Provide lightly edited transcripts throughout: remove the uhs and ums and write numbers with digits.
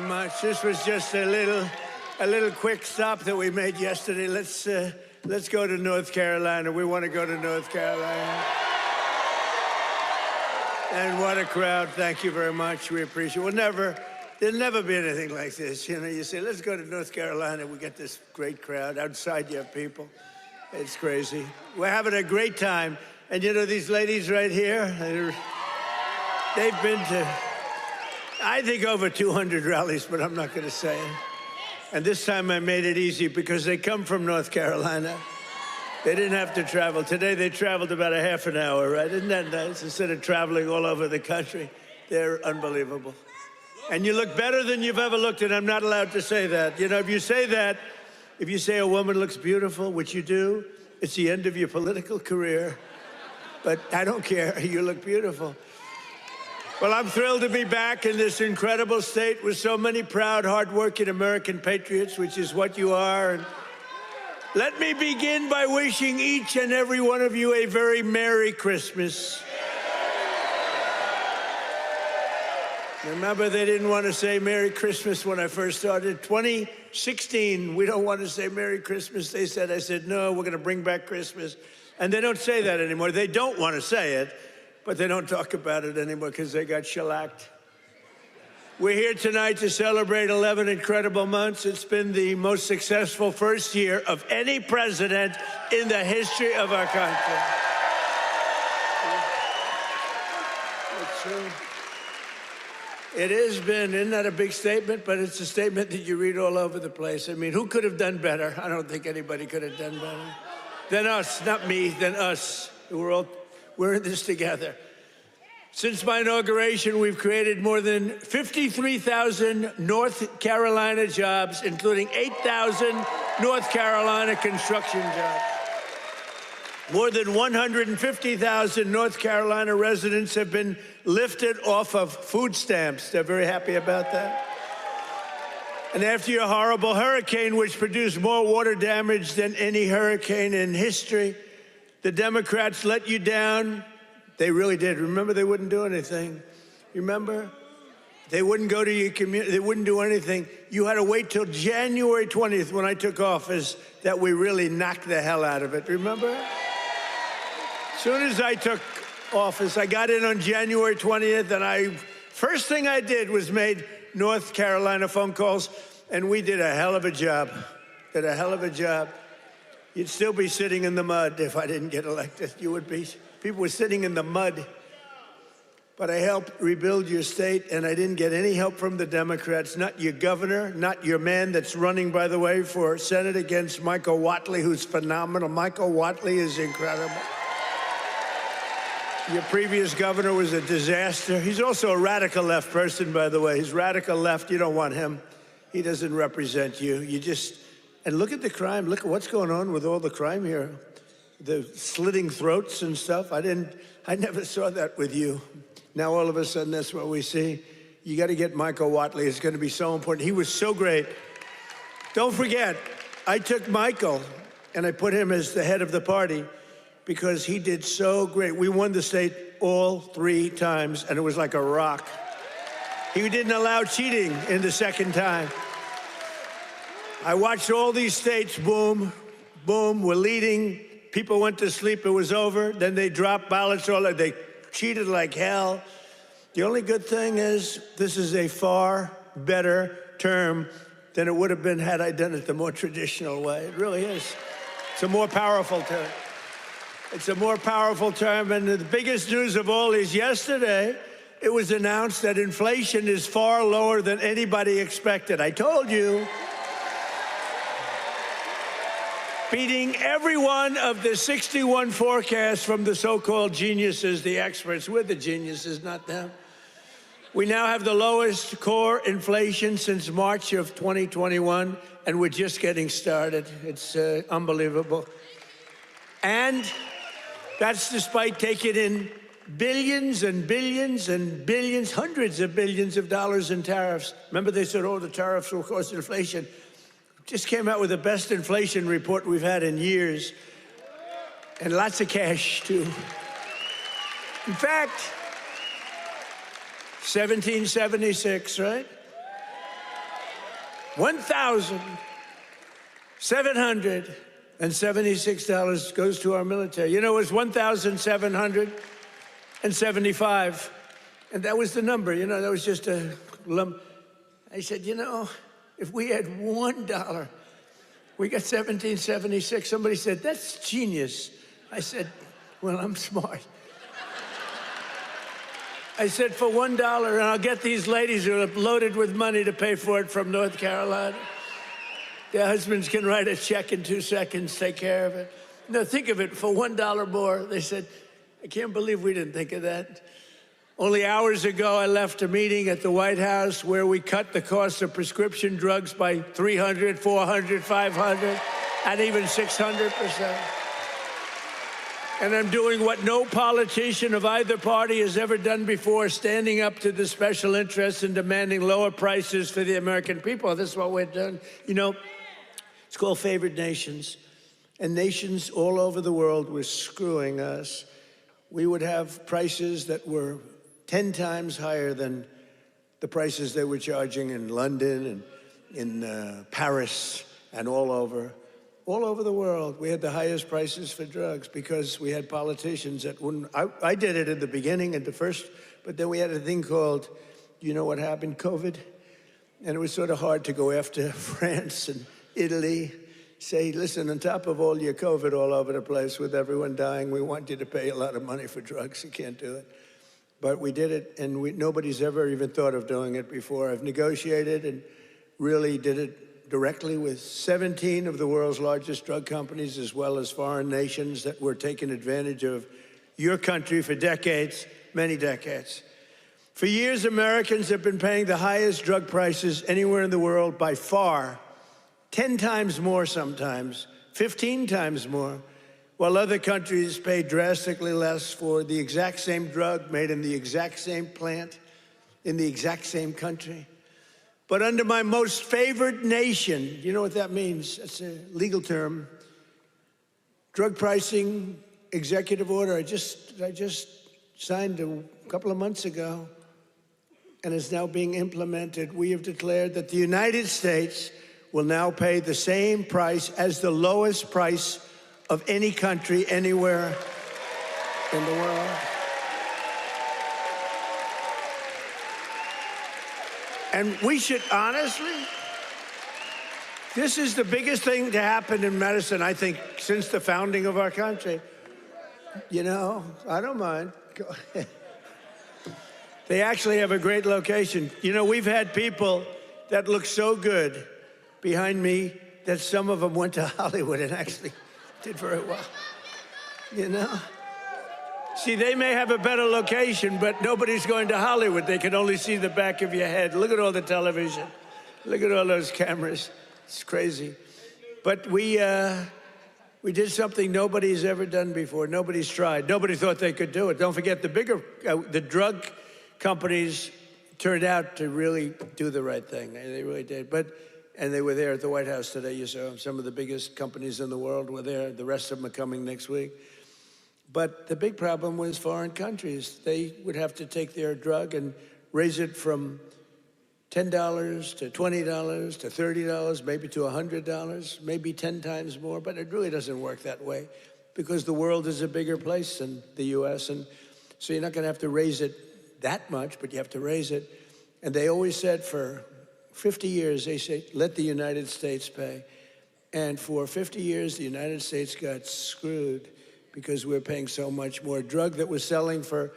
much. This was just a little quick stop that we made yesterday. Let's go to North Carolina. We want to go to North Carolina. And what a crowd. Thank you very much. We appreciate it. There'll never be anything like this. You know, you say, let's go to North Carolina. We get this great crowd. Outside, you have people. It's crazy. We're having a great time. And you know, these ladies right here, they've been to, I think, over 200 rallies, but I'm not going to say it. And this time I made it easy because they come from North Carolina. They didn't have to travel. Today they traveled about a half an hour, right? Isn't that nice? Instead of traveling all over the country. They're unbelievable. And you look better than you've ever looked, and I'm not allowed to say that. You know, if you say that, if you say a woman looks beautiful, which you do, it's the end of your political career. But I don't care. You look beautiful. Well, I'm thrilled to be back in this incredible state with so many proud, hardworking American patriots, which is what you are. And let me begin by wishing each and every one of you a very Merry Christmas. Remember, they didn't want to say Merry Christmas when I first started. 2016, we don't want to say Merry Christmas. They said, I said, no, we're going to bring back Christmas. And they don't say that anymore. They don't want to say it, but they don't talk about it anymore because they got shellacked. We're here tonight to celebrate 11 incredible months. It's been the most successful first year of any president in the history of our country. It's true. It has been, isn't that a big statement? But it's a statement that you read all over the place. I mean, who could have done better? I don't think anybody could have done better than us, not me, than us. We're in this together. Since my inauguration, we've created more than 53,000 North Carolina jobs, including 8,000 North Carolina construction jobs. More than 150,000 North Carolina residents have been lifted off of food stamps. They're very happy about that. And after your horrible hurricane, which produced more water damage than any hurricane in history, the Democrats let you down. They really did. Remember, they wouldn't do anything. Remember? They wouldn't go to your community. They wouldn't do anything. You had to wait till January 20th when I took office that we really knocked the hell out of it. Remember? As soon as I took office, I got in on January 20th, and first thing I did was made North Carolina phone calls, and we did a hell of a job. Did a hell of a job. You'd still be sitting in the mud if I didn't get elected. You would be. People were sitting in the mud. But I helped rebuild your state, and I didn't get any help from the Democrats, not your governor, not your man that's running, by the way, for Senate against Michael Whatley, who's phenomenal. Michael Whatley is incredible. Your previous governor was a disaster. He's also a radical left person, by the way. He's radical left. You don't want him. He doesn't represent you. And look at the crime. Look at what's going on with all the crime here. The slitting throats and stuff. I never saw that with you. Now all of a sudden that's what we see. You got to get Michael Whatley. It's going to be so important. He was so great. Don't forget, I took Michael and I put him as the head of the party because he did so great. We won the state all 3 times, and it was like a rock. He didn't allow cheating in the second time. I watched all these states, boom, boom, we're leading. People went to sleep, it was over. Then they dropped ballots, they cheated like hell. The only good thing is this is a far better term than it would have been had I done it the more traditional way. It really is. It's a more powerful term. It's a more powerful term, and the biggest news of all is yesterday, it was announced that inflation is far lower than anybody expected. I told you. Beating every one of the 61 forecasts from the so-called geniuses, the experts. We're the geniuses, not them. We now have the lowest core inflation since March of 2021, and we're just getting started. It's unbelievable. And that's despite taking in billions and billions and billions, hundreds of billions of dollars in tariffs. Remember, they said, oh, the tariffs will cause inflation. Just came out with the best inflation report we've had in years. And lots of cash, too. In fact, 1776, right? $1,776 goes to our military. You know, it was 1,775, and that was the number. You know, that was just a lump. I said, you know, if we had $1, we got 1776. Somebody said, that's genius. I said, well, I'm smart. I said, for $1, and I'll get these ladies who are loaded with money to pay for it from North Carolina. Their husbands can write a check in 2 seconds, take care of it. No, think of it, for $1 more. They said, I can't believe we didn't think of that. Only hours ago, I left a meeting at the White House where we cut the cost of prescription drugs by 300, 400, 500, and even 600%. And I'm doing what no politician of either party has ever done before, standing up to the special interests and demanding lower prices for the American people. This is what we're doing. You know, it's called favored nations. And nations all over the world were screwing us. We would have prices that were 10 times higher than the prices they were charging in London and in Paris and all over the world. We had the highest prices for drugs because we had politicians that wouldn't. I did it in the beginning, at the first, but then we had a thing called, you know what happened, COVID? And it was sort of hard to go after France and Italy, say, listen, on top of all your COVID all over the place with everyone dying, we want you to pay a lot of money for drugs. You can't do it. But we did it, and nobody's ever even thought of doing it before. I've negotiated and really did it directly with 17 of the world's largest drug companies, as well as foreign nations that were taking advantage of your country for decades, many decades. For years, Americans have been paying the highest drug prices anywhere in the world by far, 10 times more sometimes, 15 times more, while other countries pay drastically less for the exact same drug made in the exact same plant, in the exact same country. But under my most favored nation, you know what that means? That's a legal term. Drug pricing executive order, I just signed a couple of months ago, and is now being implemented. We have declared that the United States will now pay the same price as the lowest price of any country anywhere in the world. And we should honestly, this is the biggest thing to happen in medicine, I think, since the founding of our country. You know, I don't mind. They actually have a great location. You know, we've had people that look so good behind me that some of them went to Hollywood and actually did very well, you know? See, they may have a better location, but nobody's going to Hollywood. They can only see the back of your head. Look at all the television. Look at all those cameras. It's crazy. But we did something nobody's ever done before. Nobody's tried. Nobody thought they could do it. Don't forget, the drug companies turned out to really do the right thing. They really did. And they were there at the White House today. You saw some of the biggest companies in the world were there. The rest of them are coming next week. But the big problem was foreign countries. They would have to take their drug and raise it from $10 to $20 to $30, maybe to $100, maybe 10 times more. But it really doesn't work that way because the world is a bigger place than the U.S. And so you're not going to have to raise it that much, but you have to raise it. And they always said for 50 years, they say, let the United States pay. And for 50 years, the United States got screwed because we're paying so much more. Drug that was selling for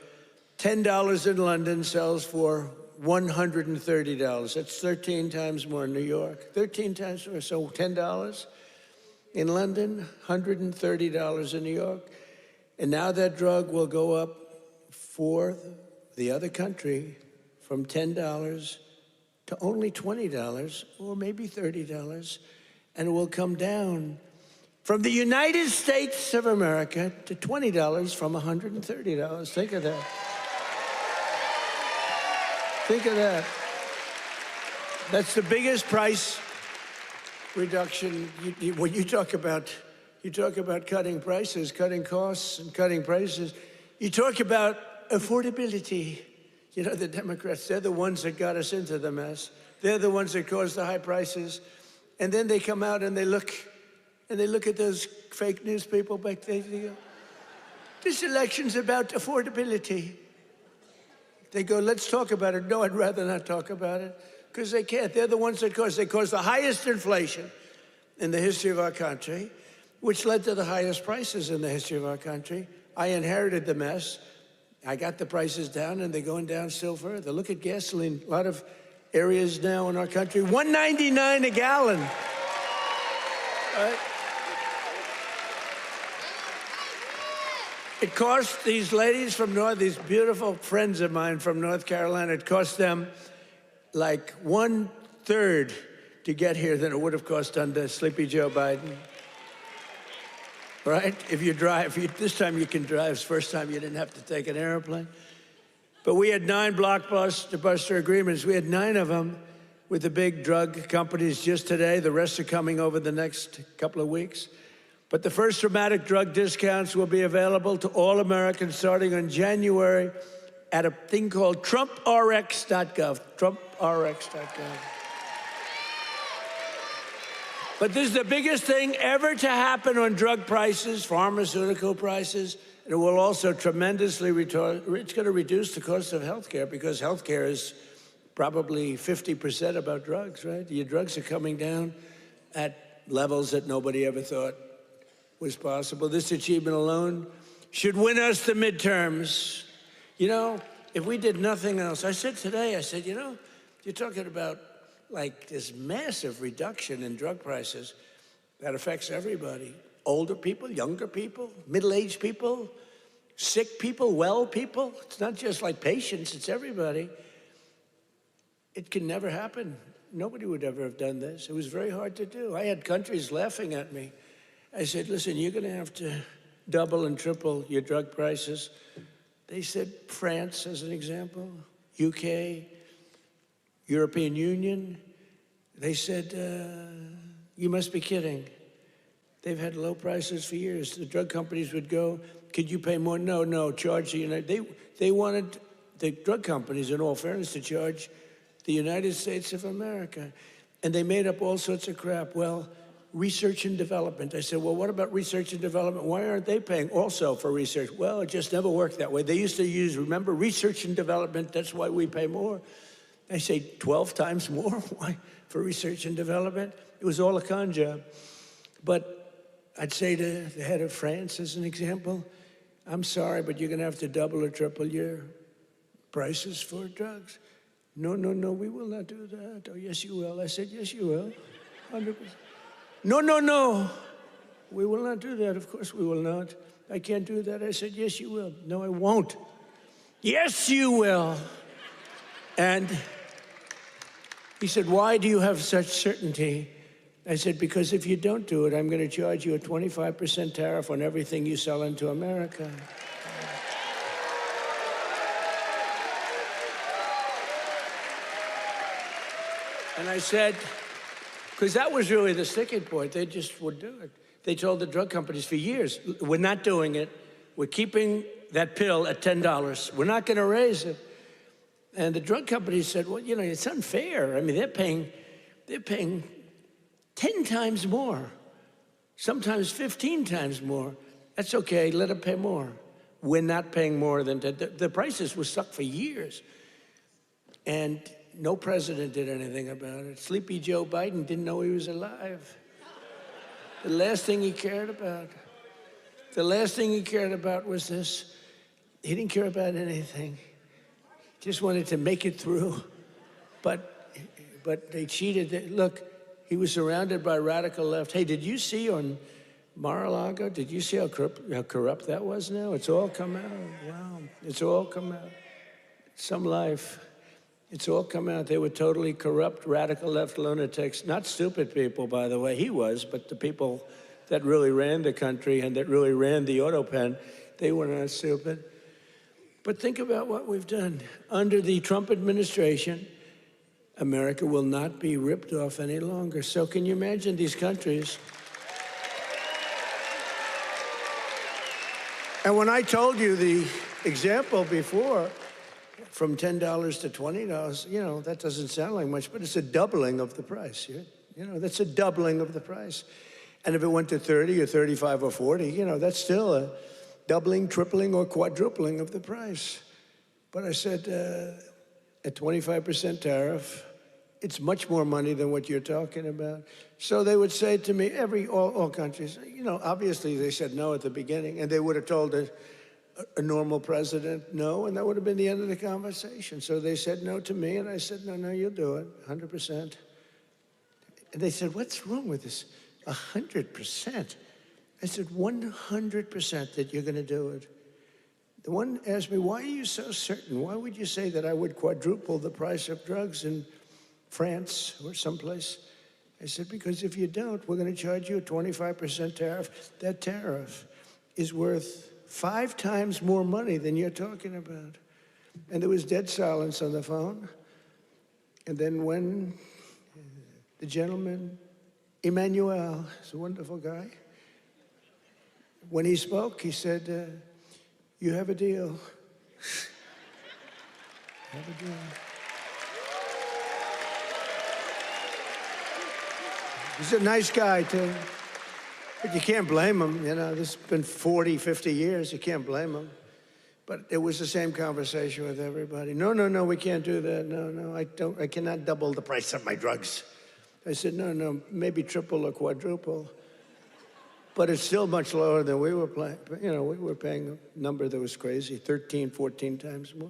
$10 in London sells for $130. That's 13 times more in New York. 13 times more, so $10 in London, $130 in New York. And now that drug will go up for the other country from $10 to only $20 or maybe $30, and it will come down from the United States of America to $20 from $130. Think of that. Think of that. That's the biggest price reduction. When you talk about cutting prices, cutting costs, and cutting prices, you talk about affordability. You know, the Democrats, they're the ones that got us into the mess. They're the ones that cause the high prices. And then they come out and they look at those fake news people back there. They go, this election's about affordability. They go, let's talk about it. No, I'd rather not talk about it, because they can't. They're the ones that cause the highest inflation in the history of our country, which led to the highest prices in the history of our country. I inherited the mess. I got the prices down, and they're going down still further. Look at gasoline. A lot of areas now in our country, $1.99 a gallon. Right? It cost these ladies from these beautiful friends of mine from North Carolina, it cost them like 1/3 to get here than it would have cost under Sleepy Joe Biden. Right? If you drive, this time you can drive. It's the first time you didn't have to take an airplane. But we had 9 blockbuster agreements. We had 9 of them with the big drug companies just today. The rest are coming over the next couple of weeks. But the first dramatic drug discounts will be available to all Americans starting on January at a thing called TrumpRx.gov. TrumpRx.gov. But this is the biggest thing ever to happen on drug prices, pharmaceutical prices. And it will also tremendously it's going to reduce the cost of health care, because health care is probably 50% about drugs, right? Your drugs are coming down at levels that nobody ever thought was possible. This achievement alone should win us the midterms. You know, if we did nothing else, I said today, you know, you're talking about like this massive reduction in drug prices that affects everybody. Older people, younger people, middle-aged people, sick people, well people. It's not just like patients, it's everybody. It can never happen. Nobody would ever have done this. It was very hard to do. I had countries laughing at me. I said, listen, you're going to have to double and triple your drug prices. They said, France, as an example, UK, European Union. They said, you must be kidding. They've had low prices for years. The drug companies would go, could you pay more? No, charge the United. They wanted the drug companies, in all fairness, to charge the United States of America. And they made up all sorts of crap. Well, research and development. I said, well, what about research and development? Why aren't they paying also for research? Well, it just never worked that way. They used to use, remember, research and development, that's why we pay more. I say 12 times more. Why? For research and development? It was all a con job. But I'd say to the head of France, as an example, I'm sorry, but you're going to have to double or triple your prices for drugs. No, we will not do that. Oh, yes, you will. I said, yes, you will. 100%. No, we will not do that. Of course we will not. I can't do that. I said, yes, you will. No, I won't. Yes, you will. And he said, why do you have such certainty? I said, because if you don't do it, I'm going to charge you a 25% tariff on everything you sell into America. And I said, because that was really the sticking point. They just would do it. They told the drug companies for years, we're not doing it. We're keeping that pill at $10. We're not going to raise it. And the drug companies said, well, you know, it's unfair. I mean, they're paying 10 times more, sometimes 15 times more. That's okay, let them pay more. We're not paying more than the prices were stuck for years. And no president did anything about it. Sleepy Joe Biden didn't know he was alive. The last thing he cared about was this. He didn't care about anything. Just wanted to make it through. But they cheated. Look, he was surrounded by radical left. Hey, did you see on Mar-a-Lago, did you see how corrupt that was now? It's all come out. Wow, it's all come out. Some life. It's all come out. They were totally corrupt, radical left lunatics. Not stupid people, by the way. He was, but the people that really ran the country and that really ran the auto pen, they were not stupid. But think about what we've done. Under the Trump administration, America will not be ripped off any longer. So can you imagine these countries? And when I told you the example before, from $10 to $20, you know, that doesn't sound like much, but it's a doubling of the price. You know, that's a doubling of the price. And if it went to 30 or 35 or 40, you know, that's still a doubling, tripling, or quadrupling of the price. But I said, at 25% tariff, it's much more money than what you're talking about. So they would say to me, all countries, you know, obviously they said no at the beginning, and they would have told a normal president no, and that would have been the end of the conversation. So they said no to me, and I said, no, you'll do it, 100%. And they said, what's wrong with this? 100%. I said, 100% that you're going to do it. The one asked me, why are you so certain? Why would you say that I would quadruple the price of drugs in France or someplace? I said, because if you don't, we're going to charge you a 25% tariff. That tariff is worth 5 times more money than you're talking about. And there was dead silence on the phone. And then when the gentleman, Emmanuel, is a wonderful guy, when he spoke, he said, you have a deal. Have a deal. He's a nice guy, too. But you can't blame him, you know. This has been 40, 50 years. You can't blame him. But it was the same conversation with everybody. No, we can't do that. No, I cannot double the price of my drugs. I said, no, maybe triple or quadruple. But it's still much lower than we were paying. You know, we were paying a number that was crazy, 13, 14 times more.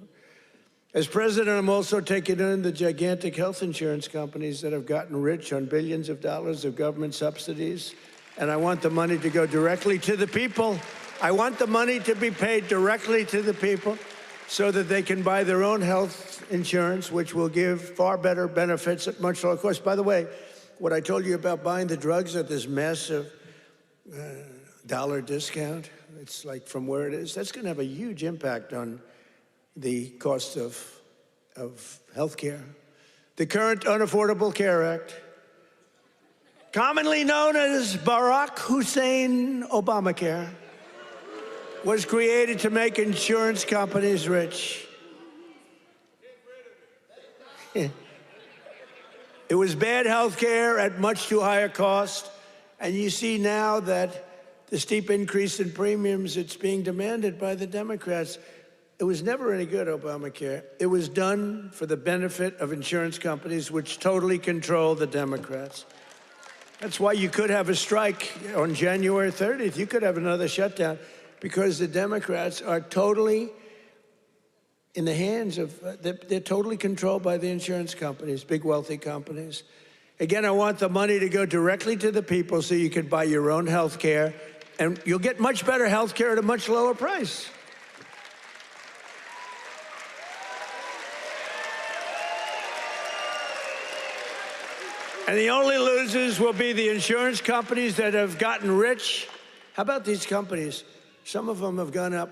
As president, I'm also taking in the gigantic health insurance companies that have gotten rich on billions of dollars of government subsidies. And I want the money to go directly to the people. I want the money to be paid directly to the people so that they can buy their own health insurance, which will give far better benefits at much lower cost. By the way, what I told you about buying the drugs at this massive dollar discount, it's like from where it is, that's going to have a huge impact on the cost of health care. The current Unaffordable Care Act, commonly known as Barack Hussein Obamacare, was created to make insurance companies rich. It was bad health care at much too high a cost. And you see now that the steep increase in premiums, it's being demanded by the Democrats. It was never any good, Obamacare. It was done for the benefit of insurance companies, which totally control the Democrats. That's why you could have a strike on January 30th. You could have another shutdown because the Democrats are totally in the hands of, they're totally controlled by the insurance companies, big wealthy companies. Again, I want the money to go directly to the people so you can buy your own health care, and you'll get much better health care at a much lower price. And the only losers will be the insurance companies that have gotten rich. How about these companies? Some of them have gone up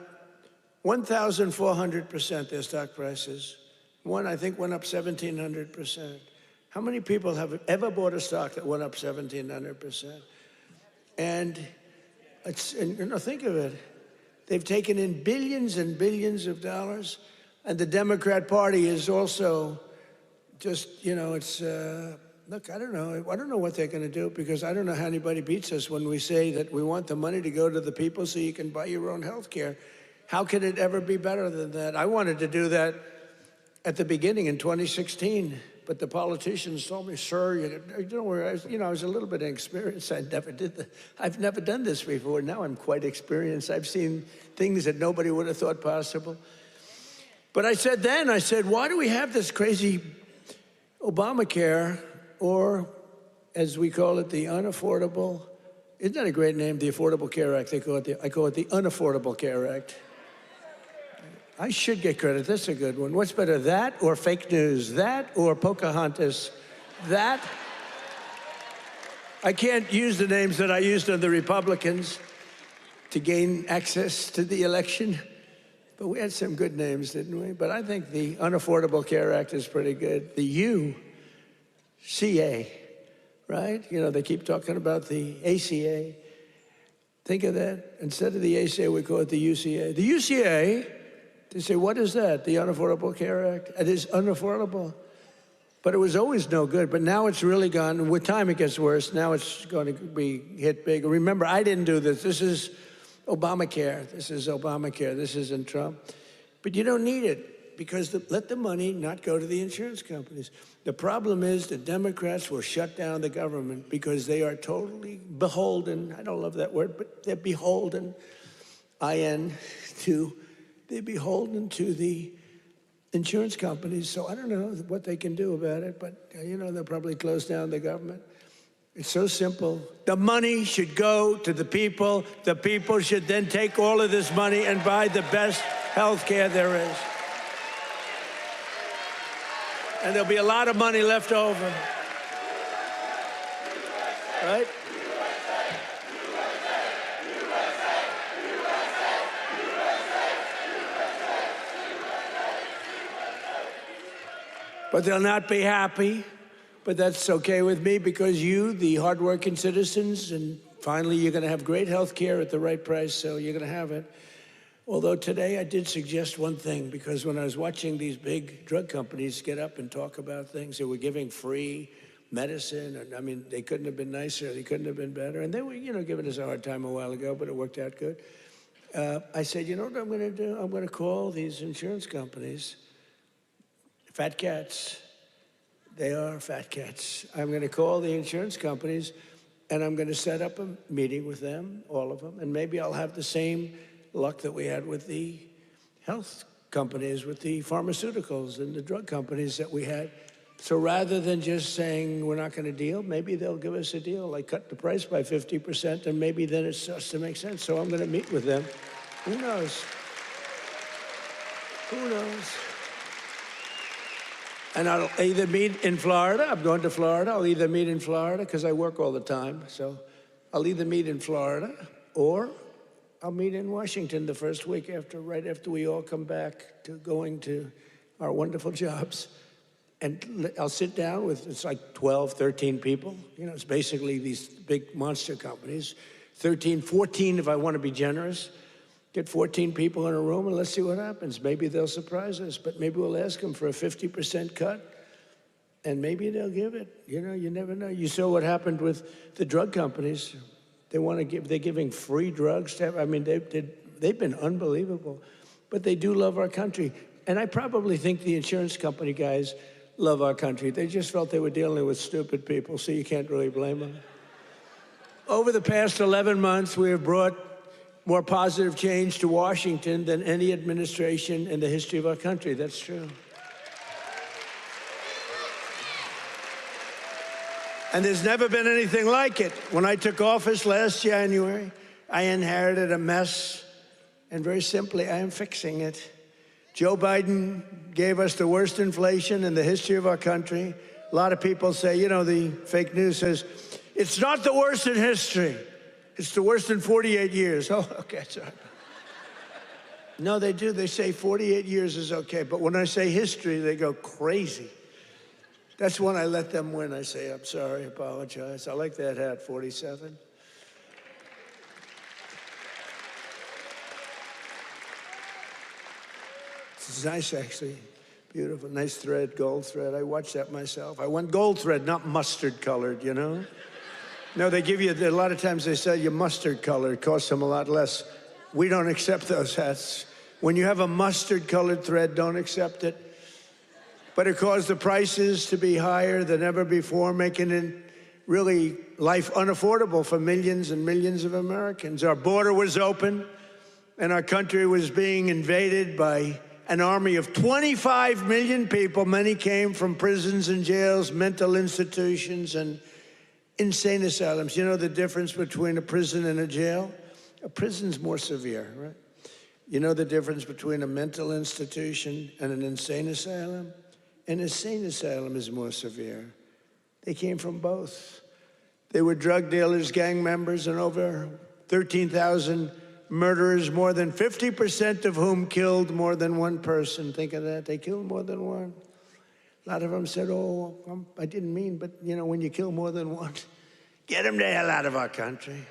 1,400%, their stock prices. One, I think, went up 1,700%. How many people have ever bought a stock that went up 1,700%? And you know, think of it. They've taken in billions and billions of dollars, and the Democrat Party is also just, you know, it's, look, I don't know what they're going to do, because I don't know how anybody beats us when we say that we want the money to go to the people so you can buy your own health care. How could it ever be better than that? I wanted to do that at the beginning in 2016. But the politicians told me, sir, you don't worry. I was a little bit inexperienced. I've never done this before. Now I'm quite experienced. I've seen things that nobody would have thought possible. But I said, why do we have this crazy Obamacare, or as we call it, the unaffordable? Isn't that a great name, the Affordable Care Act? I call it the Unaffordable Care Act. I should get credit. That's a good one. What's better, that or fake news? That or Pocahontas? That? I can't use the names that I used on the Republicans to gain access to the election, but we had some good names, didn't we? But I think the Unaffordable Care Act is pretty good. The UCA, right? You know, they keep talking about the ACA. Think of that. Instead of the ACA, we call it the UCA. The UCA They say, what is that? The Unaffordable Care Act? It is unaffordable. But it was always no good. But now it's really gone. With time, it gets worse. Now it's going to be hit big. Remember, I didn't do this. This is Obamacare. This is Obamacare. This isn't Trump. But you don't need it because let the money not go to the insurance companies. The problem is the Democrats will shut down the government because they are totally beholden. I don't love that word, but they're beholden, they're beholden to the insurance companies. So I don't know what they can do about it, but they'll probably close down the government. It's so simple. The money should go to the people. The people should then take all of this money and buy the best health care there is. And there'll be a lot of money left over. Right? But they'll not be happy. But that's okay with me because you, the hardworking citizens, and finally you're going to have great health care at the right price, so you're going to have it. Although today I did suggest one thing, because when I was watching these big drug companies get up and talk about things, they were giving free medicine, and I mean, they couldn't have been nicer, they couldn't have been better, and they were, giving us a hard time a while ago, but it worked out good. I said, you know what I'm going to do? I'm going to call these insurance companies fat cats. They are fat cats. I'm going to call the insurance companies, and I'm going to set up a meeting with them, all of them, and maybe I'll have the same luck that we had with the health companies, with the pharmaceuticals and the drug companies that we had. So rather than just saying we're not going to deal, maybe they'll give us a deal, like cut the price by 50%, and maybe then it starts to make sense. So I'm going to meet with them. Who knows? Who knows? And I'll either meet in Florida. I'm going to Florida. I'll either meet in Florida because I work all the time. So I'll either meet in Florida or I'll meet in Washington the first week right after we all come back to going to our wonderful jobs. And I'll sit down with, it's like 12, 13 people. It's basically these big monster companies. 13, 14 if I want to be generous. Get 14 people in a room and let's see what happens. Maybe they'll surprise us, but maybe we'll ask them for a 50% cut and maybe they'll give it. You never know. You saw what happened with the drug companies. They're giving free drugs to they've been unbelievable, but they do love our country. And I probably think the insurance company guys love our country. They just felt they were dealing with stupid people, so you can't really blame them. Over the past 11 months, we have brought more positive change to Washington than any administration in the history of our country. That's true. And there's never been anything like it. When I took office last January, I inherited a mess, and very simply, I am fixing it. Joe Biden gave us the worst inflation in the history of our country. A lot of people say, the fake news says, it's not the worst in history. It's the worst in 48 years. Oh, okay, sorry. No, they do. They say 48 years is okay. But when I say history, they go crazy. That's when I let them win. I say, I'm sorry, apologize. I like that hat, 47. It's nice, actually. Beautiful, nice thread, gold thread. I watched that myself. I went gold thread, not mustard colored, No, they give you, a lot of times they sell you mustard color. It costs them a lot less. We don't accept those hats. When you have a mustard colored thread, don't accept it. But it caused the prices to be higher than ever before, making it really life unaffordable for millions and millions of Americans. Our border was open and our country was being invaded by an army of 25 million people. Many came from prisons and jails, mental institutions, and insane asylums. You know the difference between a prison and a jail? A prison's more severe, right? You know the difference between a mental institution and an insane asylum? An insane asylum is more severe. They came from both. They were drug dealers, gang members, and over 13,000 murderers, more than 50% of whom killed more than one person. Think of that. They killed more than one. A lot of them said, oh, I didn't mean, but when you kill more than one, get them the hell out of our country.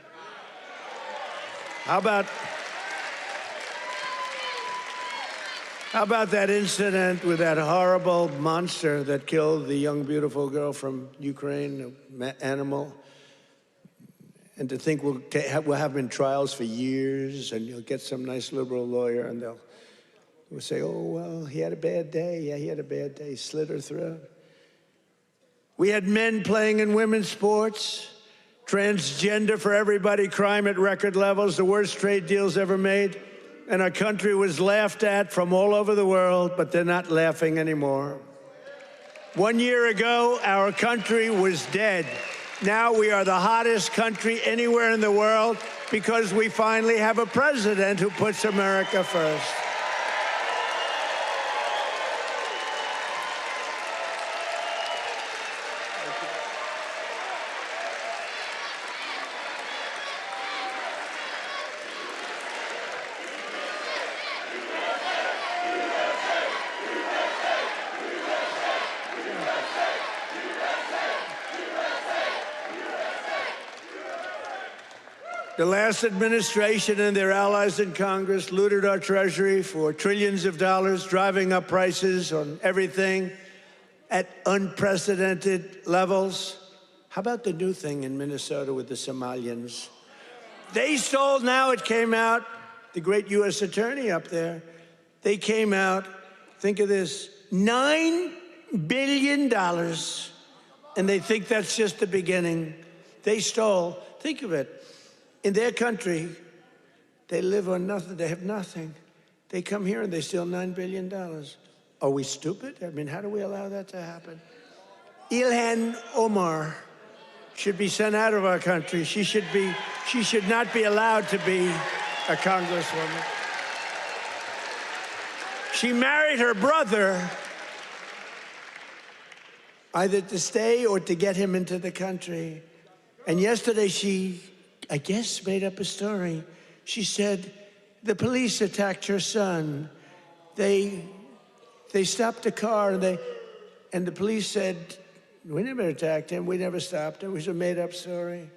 How about How about that incident with that horrible monster that killed the young, beautiful girl from Ukraine, animal? And to think we'll have him in trials for years, and you'll get some nice liberal lawyer, and we'll say, oh, well, he had a bad day. Yeah, he had a bad day. He slit her throat. We had men playing in women's sports, transgender for everybody, crime at record levels, the worst trade deals ever made. And our country was laughed at from all over the world, but they're not laughing anymore. 1 year ago, our country was dead. Now we are the hottest country anywhere in the world because we finally have a president who puts America first. The last administration and their allies in Congress looted our treasury for trillions of dollars, driving up prices on everything at unprecedented levels. How about the new thing in Minnesota with the Somalians? They stole, now it came out, the great U.S. attorney up there, they came out, think of this, $9 billion, and they think that's just the beginning. They stole, think of it. In their country, they live on nothing. They have nothing. They come here and they steal $9 billion. Are we stupid? I mean, how do we allow that to happen? Ilhan Omar should be sent out of our country. She should not be allowed to be a congresswoman. She married her brother either to stay or to get him into the country. And yesterday she, I guess, made up a story. She said the police attacked her son. They stopped the car, and the police said, we never attacked him, we never stopped him. It was a made-up story.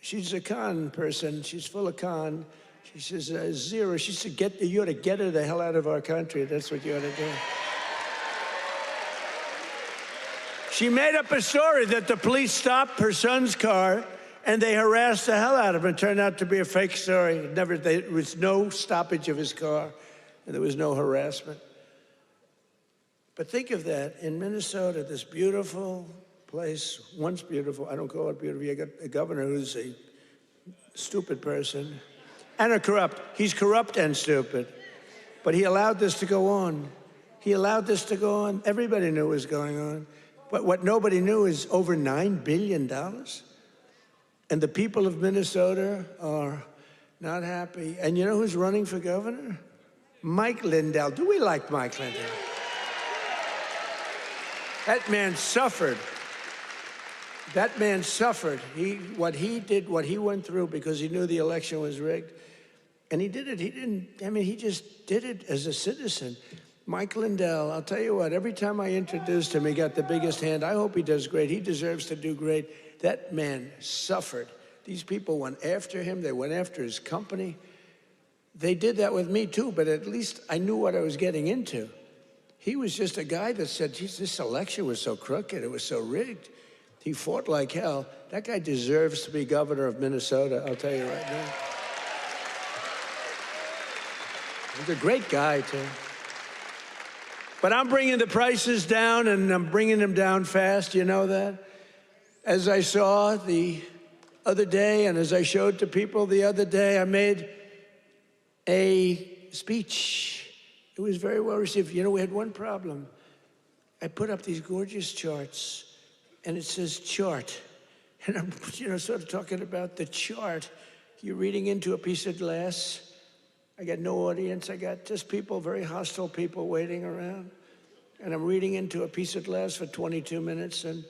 She's a con person, she's full of con. She says, zero. She said, you ought to get her the hell out of our country. That's what you ought to do. She made up a story that the police stopped her son's car and they harassed the hell out of him. It turned out to be a fake story. There was no stoppage of his car, and there was no harassment. But think of that, in Minnesota, this beautiful place, once beautiful, I don't call it beautiful, you got a governor who's a stupid person, and a corrupt. He's corrupt and stupid. But he allowed this to go on. He allowed this to go on. Everybody knew what was going on. But what nobody knew is over $9 billion. And the people of Minnesota are not happy. And you know who's running for governor? Mike Lindell. Do we like Mike Lindell? That man suffered. That man suffered. What he did, what he went through because he knew the election was rigged. And he did it. He just did it as a citizen. Mike Lindell, I'll tell you what, every time I introduced him, he got the biggest hand. I hope he does great. He deserves to do great. That man suffered. These people went after him. They went after his company. They did that with me too, but at least I knew what I was getting into. He was just a guy that said, geez, this election was so crooked. It was so rigged. He fought like hell. That guy deserves to be governor of Minnesota, I'll tell you right now. He's a great guy, too. But I'm bringing the prices down, and I'm bringing them down fast. You know that? As I saw the other day, and as I showed to people the other day, I made a speech. It was very well received. You know, we had one problem. I put up these gorgeous charts, and it says chart. And I'm, sort of talking about the chart. You're reading into a piece of glass. I got no audience. I got just people, very hostile people waiting around. And I'm reading into a piece of glass for 22 minutes, and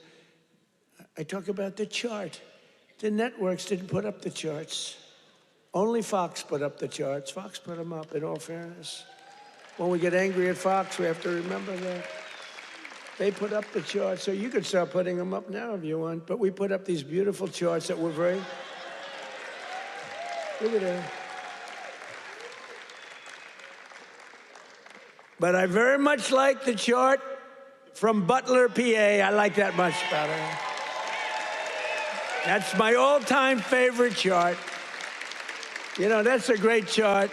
I talk about the chart. The networks didn't put up the charts. Only Fox put up the charts. Fox put them up, in all fairness. When we get angry at Fox, we have to remember that. They put up the charts, so you could start putting them up now if you want. But we put up these beautiful charts that were very... Look at that. But I very much like the chart from Butler, PA. I like that much better. That's my all-time favorite chart. You know, that's a great chart.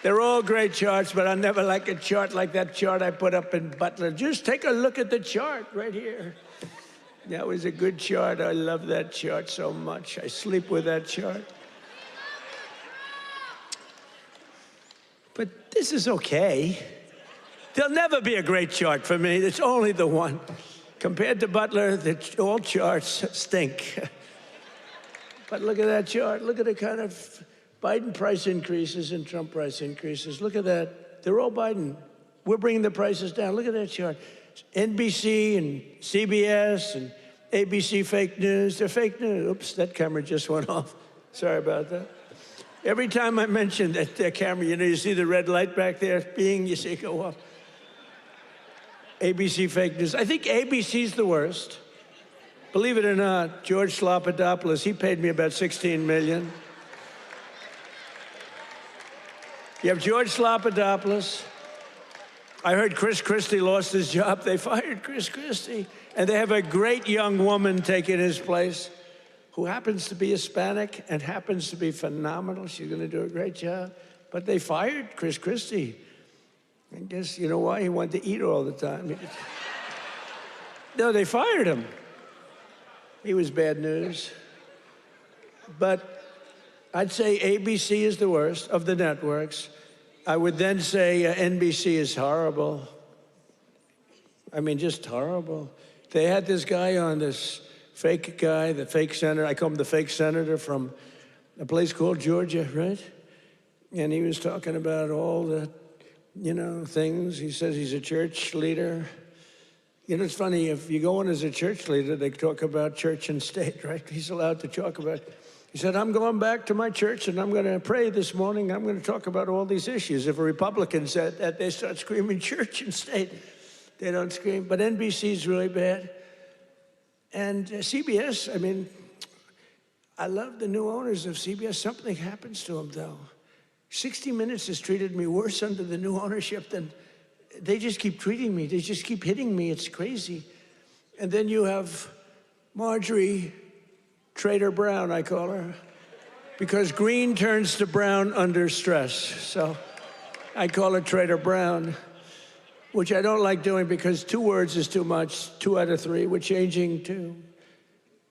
They're all great charts, but I never like a chart like that chart I put up in Butler. Just take a look at the chart right here. That was a good chart. I love that chart so much. I sleep with that chart. But this is okay. There'll never be a great chart for me. There's only the one. Compared to Butler, all charts stink. But look at that chart. Look at the kind of Biden price increases and Trump price increases. Look at that. They're all Biden. We're bringing the prices down. Look at that chart. NBC and CBS and ABC fake news. They're fake news. Oops, that camera just went off. Sorry about that. Every time I mention that camera, you know, you see the red light back there being, you see it go off. ABC fake news. I think ABC's the worst. Believe it or not, George Slopadopoulos, he paid me about $16 million. You have George Slopadopoulos. I heard Chris Christie lost his job. They fired Chris Christie. And they have a great young woman taking his place who happens to be Hispanic and happens to be phenomenal. She's going to do a great job. But they fired Chris Christie. I guess, you know why? He wanted to eat all the time. No, they fired him. He was bad news. But I'd say ABC is the worst of the networks. I would then say NBC is horrible. I mean, just horrible. They had this guy on, this fake guy, the fake senator. I call him the fake senator from a place called Georgia, right? And he was talking about all the, you know, things. He says he's a church leader. You know, it's funny, if you go in as a church leader, they talk about church and state, right? He's allowed to talk about. He said, I'm going back to my church and I'm going to pray this morning. I'm going to talk about all these issues. If a Republican said that, they start screaming church and state. They don't scream. But NBC is really bad. And CBS, I mean, I love the new owners of CBS. Something happens to them, though. 60 Minutes has treated me worse under the new ownership than, they just keep treating me. They just keep hitting me. It's crazy. And then you have Marjorie Trader Brown, I call her, because green turns to brown under stress. So I call her Trader Brown, which I don't like doing because 2 words is too much. 2 out of 3. We're changing to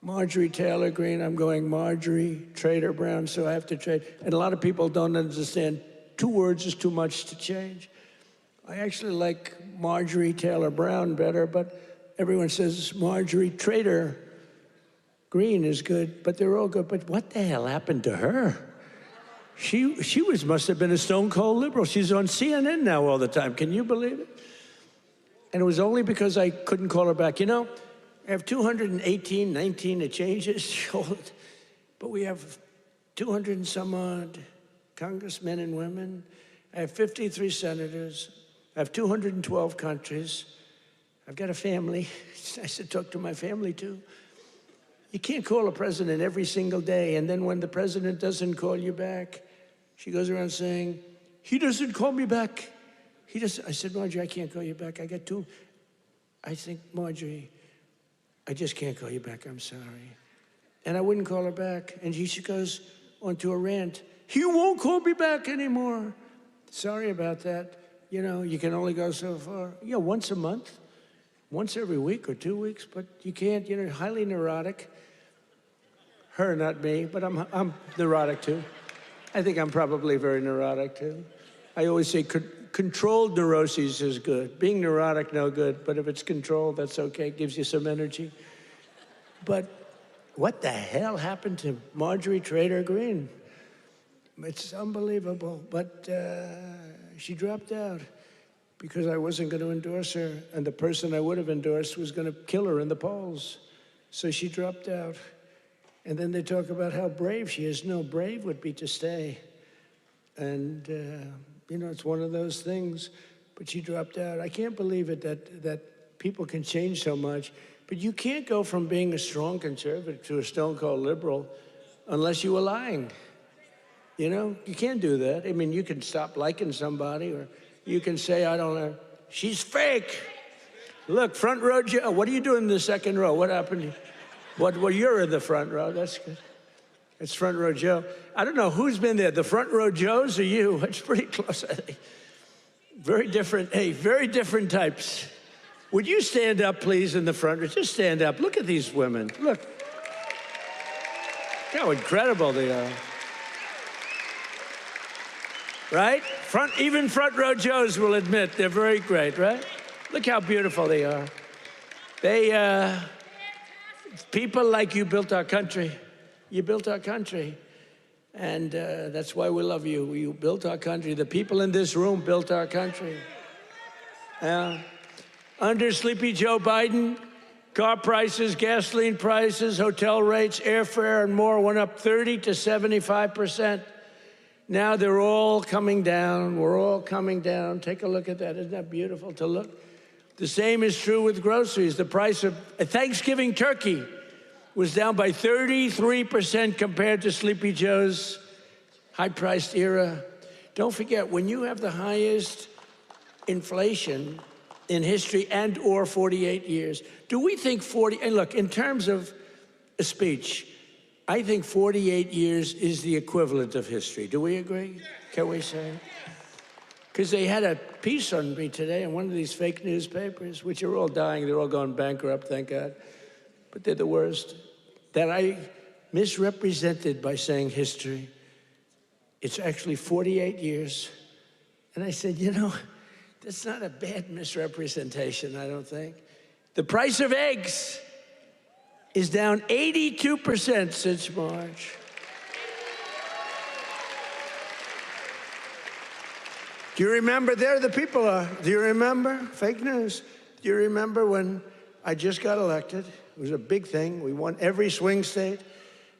Marjorie Taylor Greene. I'm going Marjorie Trader Brown, so I have to trade. And a lot of people don't understand 2 words is too much to change. I actually like Marjorie Taylor Brown better, but everyone says Marjorie Trader Greene is good, but they're all good. But what the hell happened to her? She must have been a stone cold liberal. She's on CNN now all the time. Can you believe it? And it was only because I couldn't call her back. You know, I have 218, 19, it changes, but we have 200 and some odd congressmen and women. I have 53 senators. I have 212 countries. I've got a family. I should talk to my family, too. You can't call a president every single day, and then when the president doesn't call you back, she goes around saying, he doesn't call me back. He doesn't. I said, Marjorie, I can't call you back. I got 2. I think, Marjorie, I just can't call you back. I'm sorry. And I wouldn't call her back. And she goes onto a rant. He won't call me back anymore. Sorry about that. You know, you can only go so far. Yeah, once a month, once every week or 2 weeks, but you can't, you know, highly neurotic. Her, not me, but I'm neurotic too. I think I'm probably very neurotic too. I always say controlled neuroses is good. Being neurotic, no good, but if it's controlled, that's okay. It gives you some energy. But what the hell happened to Marjorie Trader Greene? It's unbelievable, but she dropped out because I wasn't going to endorse her, and the person I would have endorsed was going to kill her in the polls. So she dropped out. And then they talk about how brave she is. No, brave would be to stay. And, you know, it's one of those things. But she dropped out. I can't believe it that people can change so much. But you can't go from being a strong conservative to a stone-cold liberal unless you were lying. You know, you can't do that. I mean, you can stop liking somebody or You can say, I don't know, she's fake. Look, front row Joe. What are you doing in the second row? What happened? Well, you're in the front row. That's good. It's front row Joe. I don't know who's been there, the front row Joes or you? It's pretty close, I think. Very different, hey, very different types. Would you stand up, please, in the front row? Just stand up. Look at these women. Look how incredible they are. Right? Even front row Joes will admit they're very great, right? Look how beautiful they are. People like you built our country. You built our country. And that's why we love you. You built our country. The people in this room built our country. Under Sleepy Joe Biden, car prices, gasoline prices, hotel rates, airfare, and more went up 30 to 75%. Now they're all coming down. We're all coming down. Take a look at that. Isn't that beautiful to look? The same is true with groceries. The price of a Thanksgiving turkey was down by 33% compared to Sleepy Joe's high-priced era. Don't forget, when you have the highest inflation in history and or 48 years, do we think 40, and look, in terms of a speech, I think 48 years is the equivalent of history. Do we agree? Can we say? Because they had a piece on me today in one of these fake newspapers, which are all dying, they're all going bankrupt, thank God. But they're the worst, that I misrepresented by saying history. It's actually 48 years. And I said, you know, that's not a bad misrepresentation, I don't think. The price of eggs is down 82% since March. Do you remember, there the people are, do you remember? Fake news. Do you remember when I just got elected? It was a big thing. We won every swing state.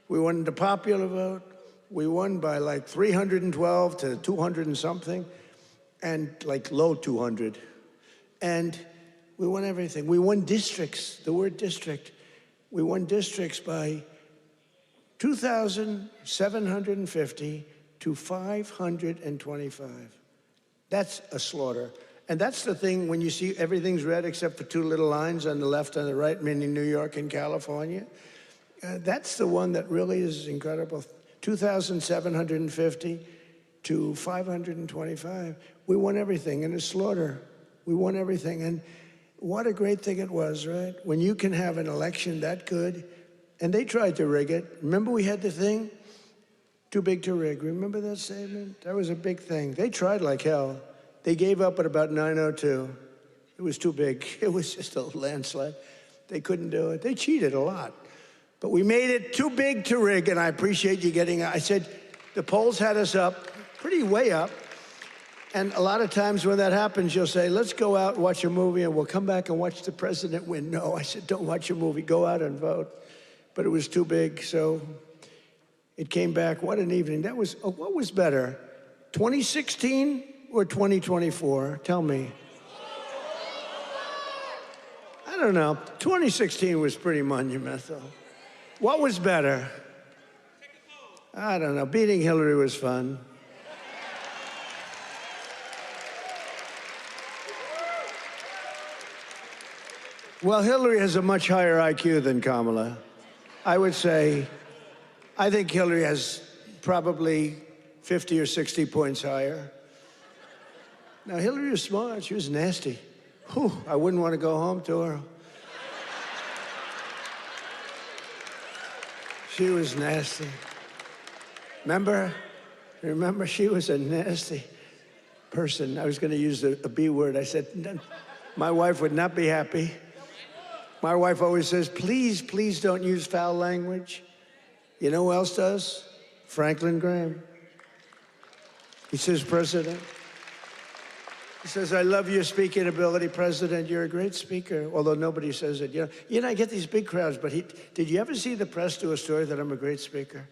We won the popular vote. We won by like 312 to 200 and something, and like low 200. And we won everything. We won districts, the word district. We won districts by 2,750 to 525. That's a slaughter. And that's the thing when you see everything's red except for two little lines on the left and the right, meaning New York and California. That's the one that really is incredible. 2,750 to 525. We won everything in a slaughter. We won everything. And what a great thing it was, right? When you can have an election that good. And they tried to rig it. Remember we had the thing? Too big to rig. Remember that statement? That was a big thing. They tried like hell. They gave up at about 9:02. It was too big. It was just a landslide. They couldn't do it. They cheated a lot. But we made it too big to rig, and I appreciate you getting, I said, the polls had us up, pretty way up. And a lot of times when that happens, you'll say, let's go out and watch a movie, and we'll come back and watch the president win. No, I said, don't watch a movie. Go out and vote. But it was too big, so it came back. What an evening. That was, what was better, 2016 or 2024? Tell me. I don't know. 2016 was pretty monumental. What was better? I don't know. Beating Hillary was fun. Well, Hillary has a much higher IQ than Kamala. I would say, I think Hillary has probably 50 or 60 points higher. Now, Hillary was smart. She was nasty. Whew, I wouldn't want to go home to her. She was nasty. Remember, she was a nasty person. I was going to use a B word. I said, my wife would not be happy. My wife always says, please, please don't use foul language. You know who else does? Franklin Graham. He says, President. He says, I love your speaking ability, President. You're a great speaker, although nobody says it. You know, I get these big crowds, but did you ever see the press do a story that I'm a great speaker?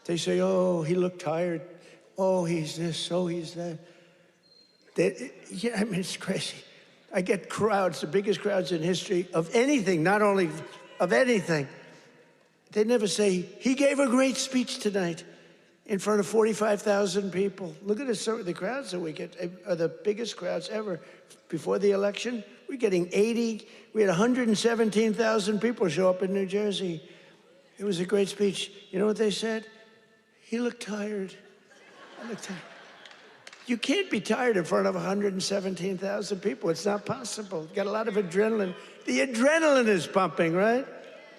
They say, oh, he looked tired. Oh, he's this, oh, he's that. Yeah, I mean, it's crazy. I get crowds, the biggest crowds in history of anything, not only of anything. They never say, he gave a great speech tonight. in front of 45,000 people. Look at the crowds that we get, are the biggest crowds ever. Before the election, we're getting 80, we had 117,000 people show up in New Jersey. It was a great speech. You know what they said? He looked tired. I looked tired. You can't be tired in front of 117,000 people. It's not possible. You got a lot of adrenaline. The adrenaline is pumping, right?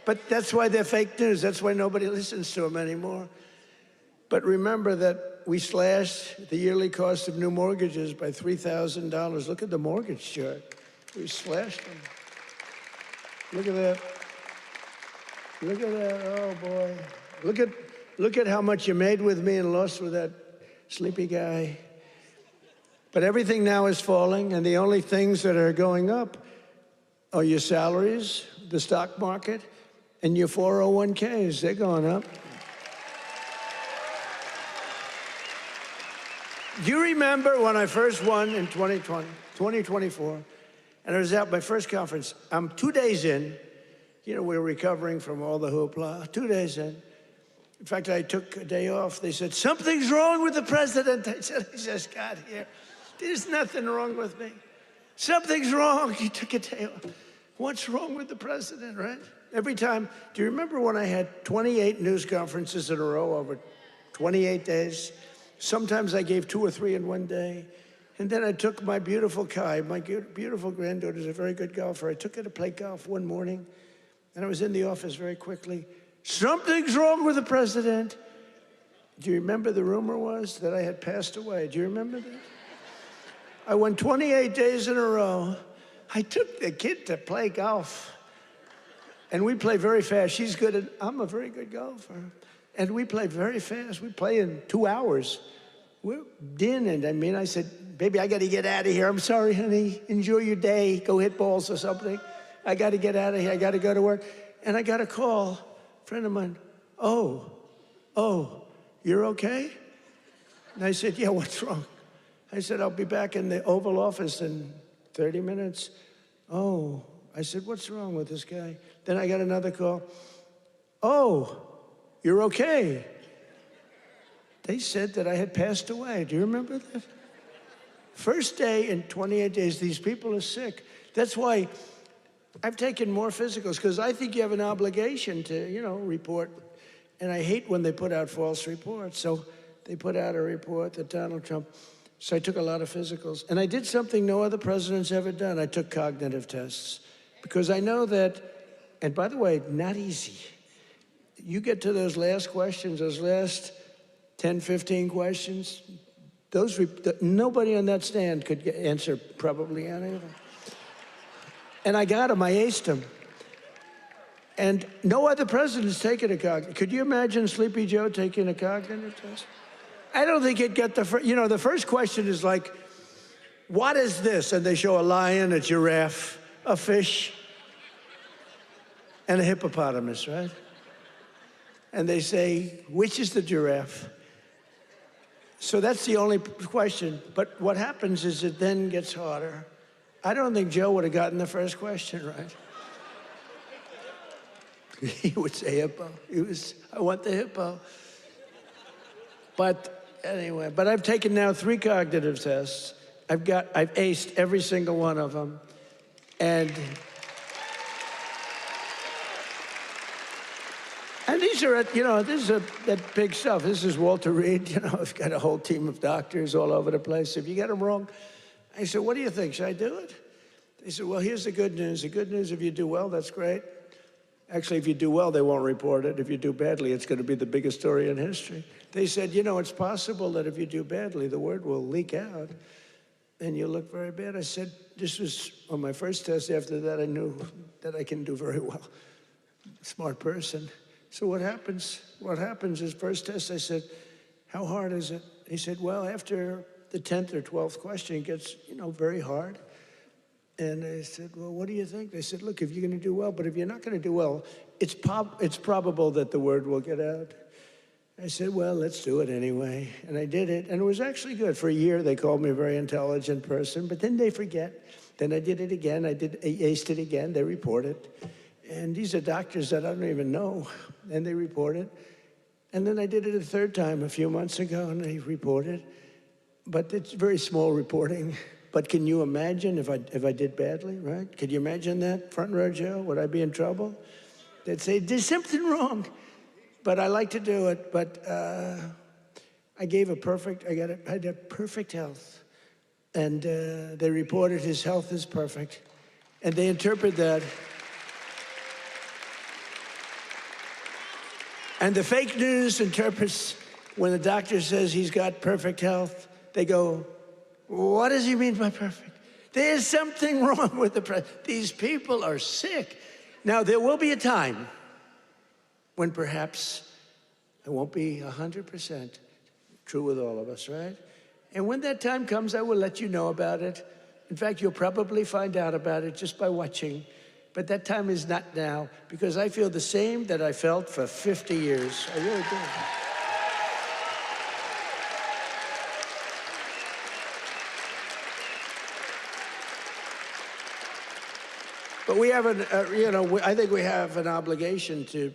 But that's why they're fake news. That's why nobody listens to them anymore. But remember that we slashed the yearly cost of new mortgages by $3,000. Look at the mortgage chart. We slashed them. Look at that. Look at that. Oh, boy. Look at how much you made with me and lost with that sleepy guy. But everything now is falling, and the only things that are going up are your salaries, the stock market, and your 401ks. They're going up. Do you remember when I first won in 2024, and I was at my first conference? I'm 2 days in. You know, we're recovering from all the hoopla. 2 days in. In fact, I took a day off. They said, something's wrong with the president. I said, I just got here. There's nothing wrong with me. Something's wrong. He took a day off. What's wrong with the president, right? Every time. Do you remember when I had 28 news conferences in a row over 28 days? Sometimes I gave 2 or 3 in one day. And then I took my beautiful Kai, my beautiful granddaughter is a very good golfer. I took her to play golf one morning, and I was in the office very quickly. Something's wrong with the president. Do you remember the rumor was that I had passed away? Do you remember that? I won 28 days in a row. I took the kid to play golf. And we play very fast. She's good at, I'm a very good golfer. And we play very fast. We play in 2 hours. We're in, and I mean, I said, baby, I got to get out of here. I'm sorry, honey. Enjoy your day. Go hit balls or something. I got to get out of here. I got to go to work. And I got a call, a friend of mine. Oh, you're okay? And I said, yeah, what's wrong? I said, I'll be back in the Oval Office in 30 minutes. Oh, I said, what's wrong with this guy? Then I got another call. Oh, you're okay. They said that I had passed away. Do you remember that? First day in 28 days, these people are sick. That's why I've taken more physicals, because I think you have an obligation to, you know, report. And I hate when they put out false reports. So they put out a report that Donald Trump. So I took a lot of physicals. And I did something no other president's ever done. I took cognitive tests. Because I know that, and by the way, not easy. You get to those last questions, those last 10, 15 questions, nobody on that stand could answer probably any of them. And I got them, I aced them. And no other president's taken a cognitive. Could you imagine Sleepy Joe taking a cognitive test? I don't think he'd get the first, you know, the first question is like, what is this? And they show a lion, a giraffe, a fish, and a hippopotamus, right? And they say, which is the giraffe? So that's the only question. But what happens is it then gets harder. I don't think Joe would have gotten the first question right. He would say hippo. I want the hippo. But anyway, but I've taken now 3 cognitive tests. I've aced every single one of them. And these are, you know, this is that big stuff. This is Walter Reed. You know, I've got a whole team of doctors all over the place. If you get them wrong, I said, what do you think? Should I do it? They said, well, here's the good news. The good news, if you do well, that's great. Actually, if you do well, they won't report it. If you do badly, it's going to be the biggest story in history. They said, you know, it's possible that if you do badly, the word will leak out and you'll look very bad. I said, this was on my first test. After that, I knew that I can do very well. Smart person. So what happens? What happens is, first test, I said, how hard is it? He said, well, after the 10th or 12th question, it gets, you know, very hard. And I said, well, what do you think? They said, look, if you're going to do well, but if you're not going to do well, it's probable that the word will get out. I said, well, let's do it anyway. And I did it, and it was actually good. For a year, they called me a very intelligent person, but then they forget. Then I did it again. I aced it again. They report it. And these are doctors that I don't even know, and they report it. And then I did it a third time a few months ago, and I reported. But it's very small reporting. But can you imagine if I did badly, right? Could you imagine that, front row Joe? Would I be in trouble? They'd say, there's something wrong. But I like to do it. But I had perfect health. And they reported his health is perfect. And they interpret that. And the fake news interprets when the doctor says he's got perfect health, they go, what does he mean by perfect? There's something wrong with the president. These people are sick. Now, there will be a time when perhaps it won't be 100% true with all of us, right? And when that time comes, I will let you know about it. In fact, you'll probably find out about it just by watching. But that time is not now, because I feel the same that I felt for 50 years. I really do. But we have I think we have an obligation to,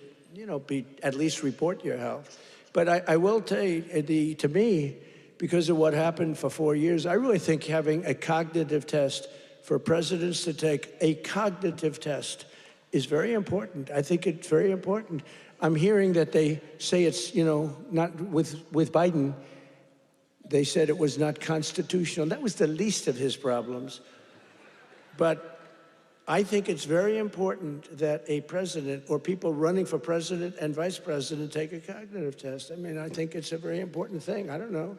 at least report your health. But I will tell you, to me, because of what happened for 4 years, I really think having a cognitive test for presidents to take a cognitive test is very important. I think it's very important. I'm hearing that they say it's, not with Biden, they said it was not constitutional. That was the least of his problems. But I think it's very important that a president or people running for president and vice president take a cognitive test. I mean, I think it's a very important thing. I don't know.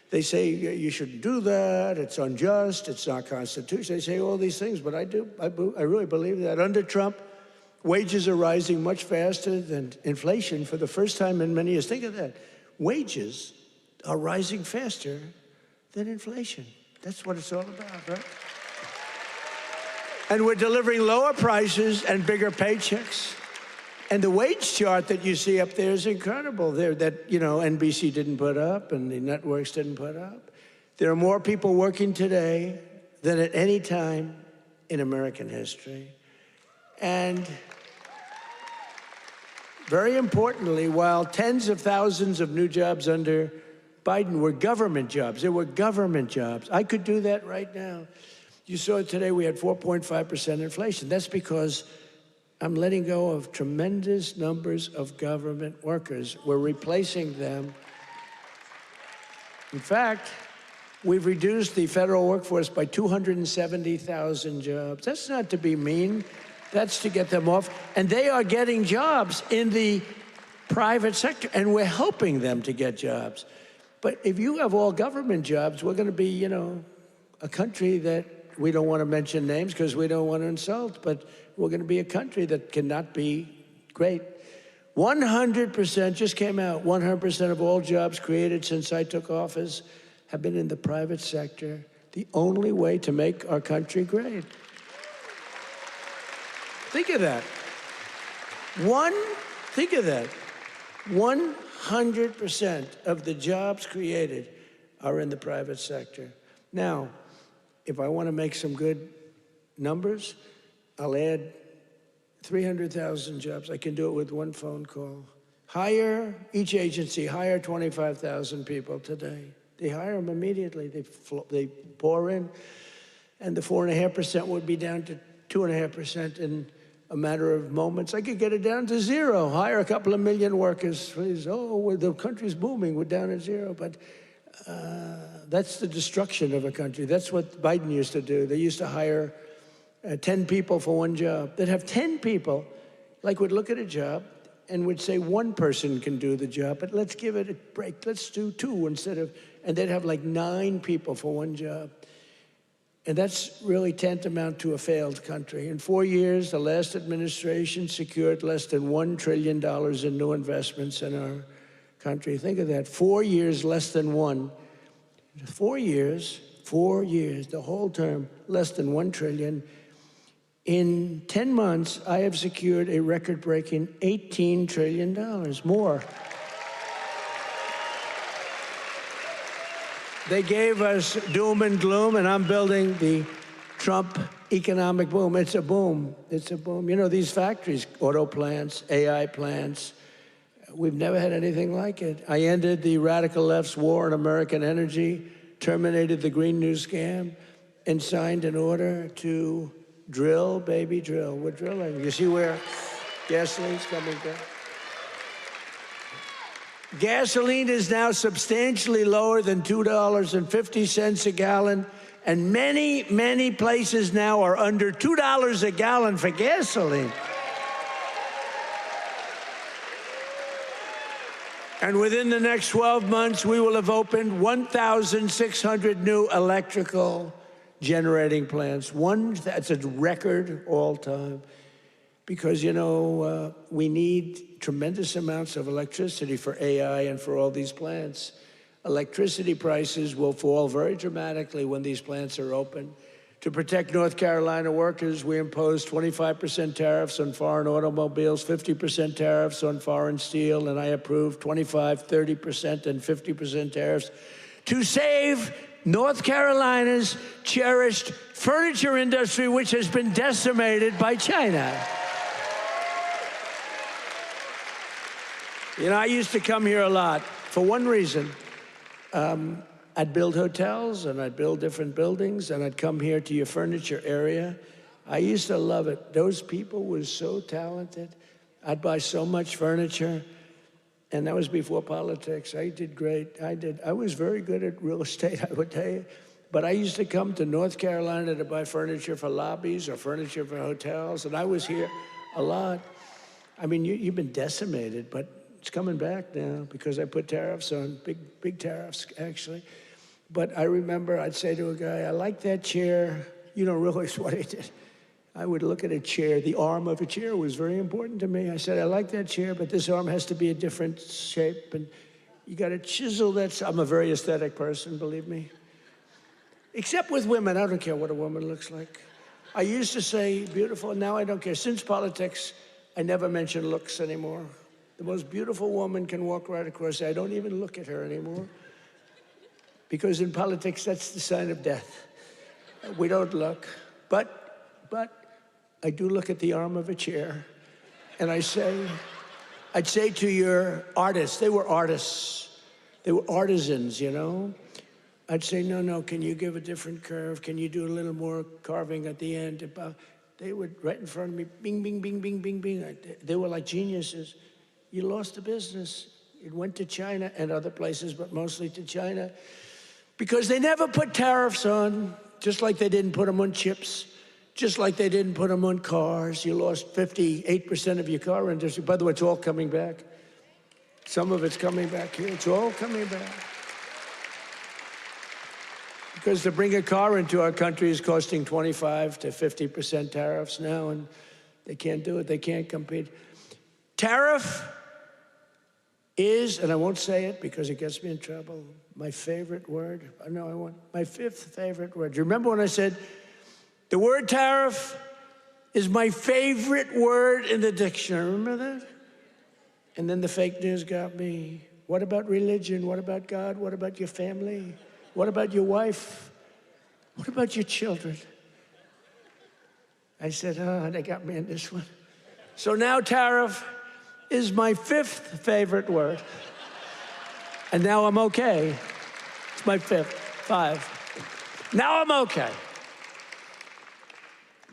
They say you shouldn't do that, it's unjust, it's not constitutional. They say all these things, but I really believe that. Under Trump, wages are rising much faster than inflation for the first time in many years. Think of that. Wages are rising faster than inflation. That's what it's all about, right? And we're delivering lower prices and bigger paychecks. And the wage chart that you see up there is incredible. That NBC didn't put up and the networks didn't put up. There are more people working today than at any time in American history. And very importantly, while tens of thousands of new jobs under Biden were government jobs, they were government jobs. I could do that right now. You saw it today, we had 4.5% inflation. That's because I'm letting go of tremendous numbers of government workers. We're replacing them. In fact, we've reduced the federal workforce by 270,000 jobs. That's not to be mean. That's to get them off. And they are getting jobs in the private sector, and we're helping them to get jobs. But if you have all government jobs, we're going to be, a country that we don't want to mention names because we don't want to insult, but we're going to be a country that cannot be great. 100% just came out, 100% of all jobs created since I took office have been in the private sector. The only way to make our country great. Think of that. Think of that. 100% of the jobs created are in the private sector. Now, if I want to make some good numbers, I'll add 300,000 jobs. I can do it with one phone call. Each agency hire 25,000 people today. They hire them immediately. They pour in, and the 4.5% would be down to 2.5% in a matter of moments. I could get it down to zero. Hire a couple of million workers, please. Oh, the country's booming. We're down at zero, but that's the destruction of a country. That's what Biden used to do. They used to hire 10 people for one job. They'd have 10 people, would look at a job and would say one person can do the job, but let's give it a break. Let's do two and they'd have 9 people for one job. And that's really tantamount to a failed country. In 4 years, the last administration secured less than $1 trillion in new investments in our country. Think of that, 4 years, less than one. 4 years, the whole term, less than $1 trillion. In 10 months, I have secured a record-breaking $18 trillion more. They gave us doom and gloom, and I'm building the Trump economic boom. It's a boom. It's a boom. These factories, auto plants, AI plants, We've never had anything like it. I ended the radical left's war on American energy, terminated the Green New Scam, and signed an order to drill, baby, drill. We're drilling. You see where gasoline's coming down? Gasoline is now substantially lower than $2.50 a gallon, and many, many places now are under $2 a gallon for gasoline. And within the next 12 months, we will have opened 1,600 new electrical generating plants. That's a record all time. Because, you know, we need tremendous amounts of electricity for AI and for all these plants. Electricity prices will fall very dramatically when these plants are open. To protect North Carolina workers, we imposed 25% tariffs on foreign automobiles, 50% tariffs on foreign steel, and I approved 25%, 30%, and 50% tariffs to save North Carolina's cherished furniture industry, which has been decimated by China. You know, I used to come here a lot for one reason. I'd build hotels, and I'd build different buildings, and I'd come here to your furniture area. I used to love it. Those people were so talented. I'd buy so much furniture, and that was before politics. I did great. I was very good at real estate, I would tell you. But I used to come to North Carolina to buy furniture for lobbies or furniture for hotels, and I was here a lot. I mean, you've been decimated, but it's coming back now because I put tariffs on, big tariffs, actually. But I remember I'd say to a guy, I like that chair. You don't realize what I did. I would look at a chair. The arm of a chair was very important to me. I said, I like that chair, but this arm has to be a different shape. And you got to chisel that. I'm a very aesthetic person, believe me. Except with women. I don't care what a woman looks like. I used to say beautiful. Now I don't care. Since politics, I never mention looks anymore. The most beautiful woman can walk right across. I don't even look at her anymore. Because in politics, that's the sign of death. We don't look. But I do look at the arm of a chair, and I'd say to your artists, they were artists. They were artisans, you know? I'd say, no, can you give a different curve? Can you do a little more carving at the end? They would, right in front of me, bing, bing, bing, bing, bing, bing. They were like geniuses. You lost the business. It went to China and other places, but mostly to China. Because they never put tariffs on, just like they didn't put them on chips, just like they didn't put them on cars. You lost 58% of your car industry. By the way, it's all coming back. Some of it's coming back here. It's all coming back. Because to bring a car into our country is costing 25 to 50% tariffs now, and they can't do it. They can't compete. Tariff is, and I won't say it because it gets me in trouble, my favorite word. No, I won't. My fifth favorite word. Do you remember when I said the word tariff is my favorite word in the dictionary? Remember that? And then the fake news got me. What about religion? What about God? What about your family? What about your wife? What about your children? I said, they got me in this one. So now tariff is my fifth favorite word. And now I'm okay. It's my fifth, 5. Now I'm okay.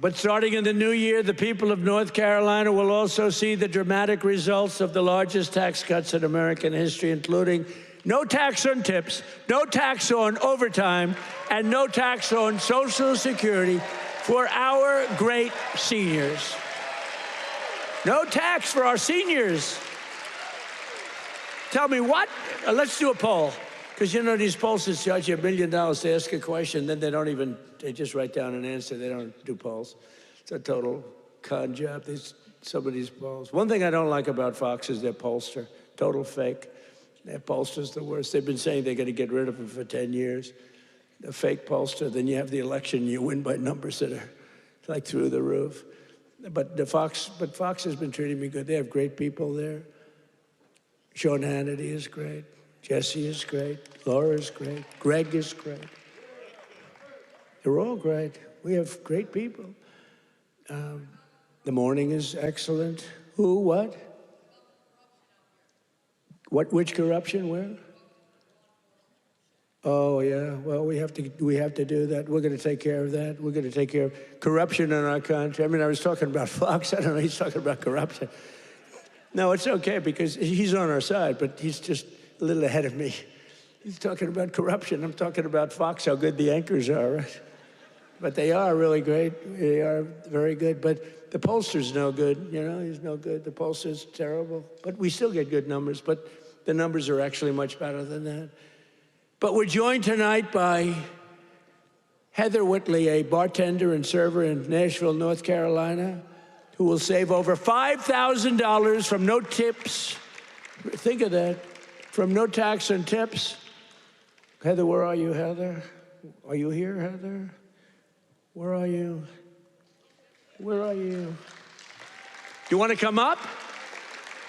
But starting in the new year, the people of North Carolina will also see the dramatic results of the largest tax cuts in American history, including no tax on tips, no tax on overtime, and no tax on Social Security for our great seniors. No tax for our seniors. Tell me what? Let's do a poll. Because you know these pollsters charge you $1 million to ask a question, then they just write down an answer. They don't do polls. It's a total con job, some of these polls. One thing I don't like about Fox is their pollster. Total fake. Their pollster's the worst. They've been saying they're going to get rid of him for 10 years. The fake pollster, then you have the election, you win by numbers that are like through the roof. But Fox has been treating me good. They have great people there. Sean Hannity is great. Jesse is great. Laura is great. Greg is great. They're all great. We have great people. The morning is excellent. Who, what? Which corruption? Where? Oh, yeah. Well, we have to do that. We're going to take care of that. We're going to take care of corruption in our country. I mean, I was talking about Fox. I don't know. He's talking about corruption. No, it's okay because he's on our side, but he's just a little ahead of me. He's talking about corruption. I'm talking about Fox, how good the anchors are, right? But they are really great. They are very good. But the pollster's no good. You know, he's no good. The pollster's terrible. But we still get good numbers. But the numbers are actually much better than that. But we're joined tonight by Heather Whitley, a bartender and server in Nashville, North Carolina, who will save over $5,000 from no tips. Think of that. From no tax and tips. Heather, where are you, Heather? Are you here, Heather? Where are you? Where are you? You want to come up?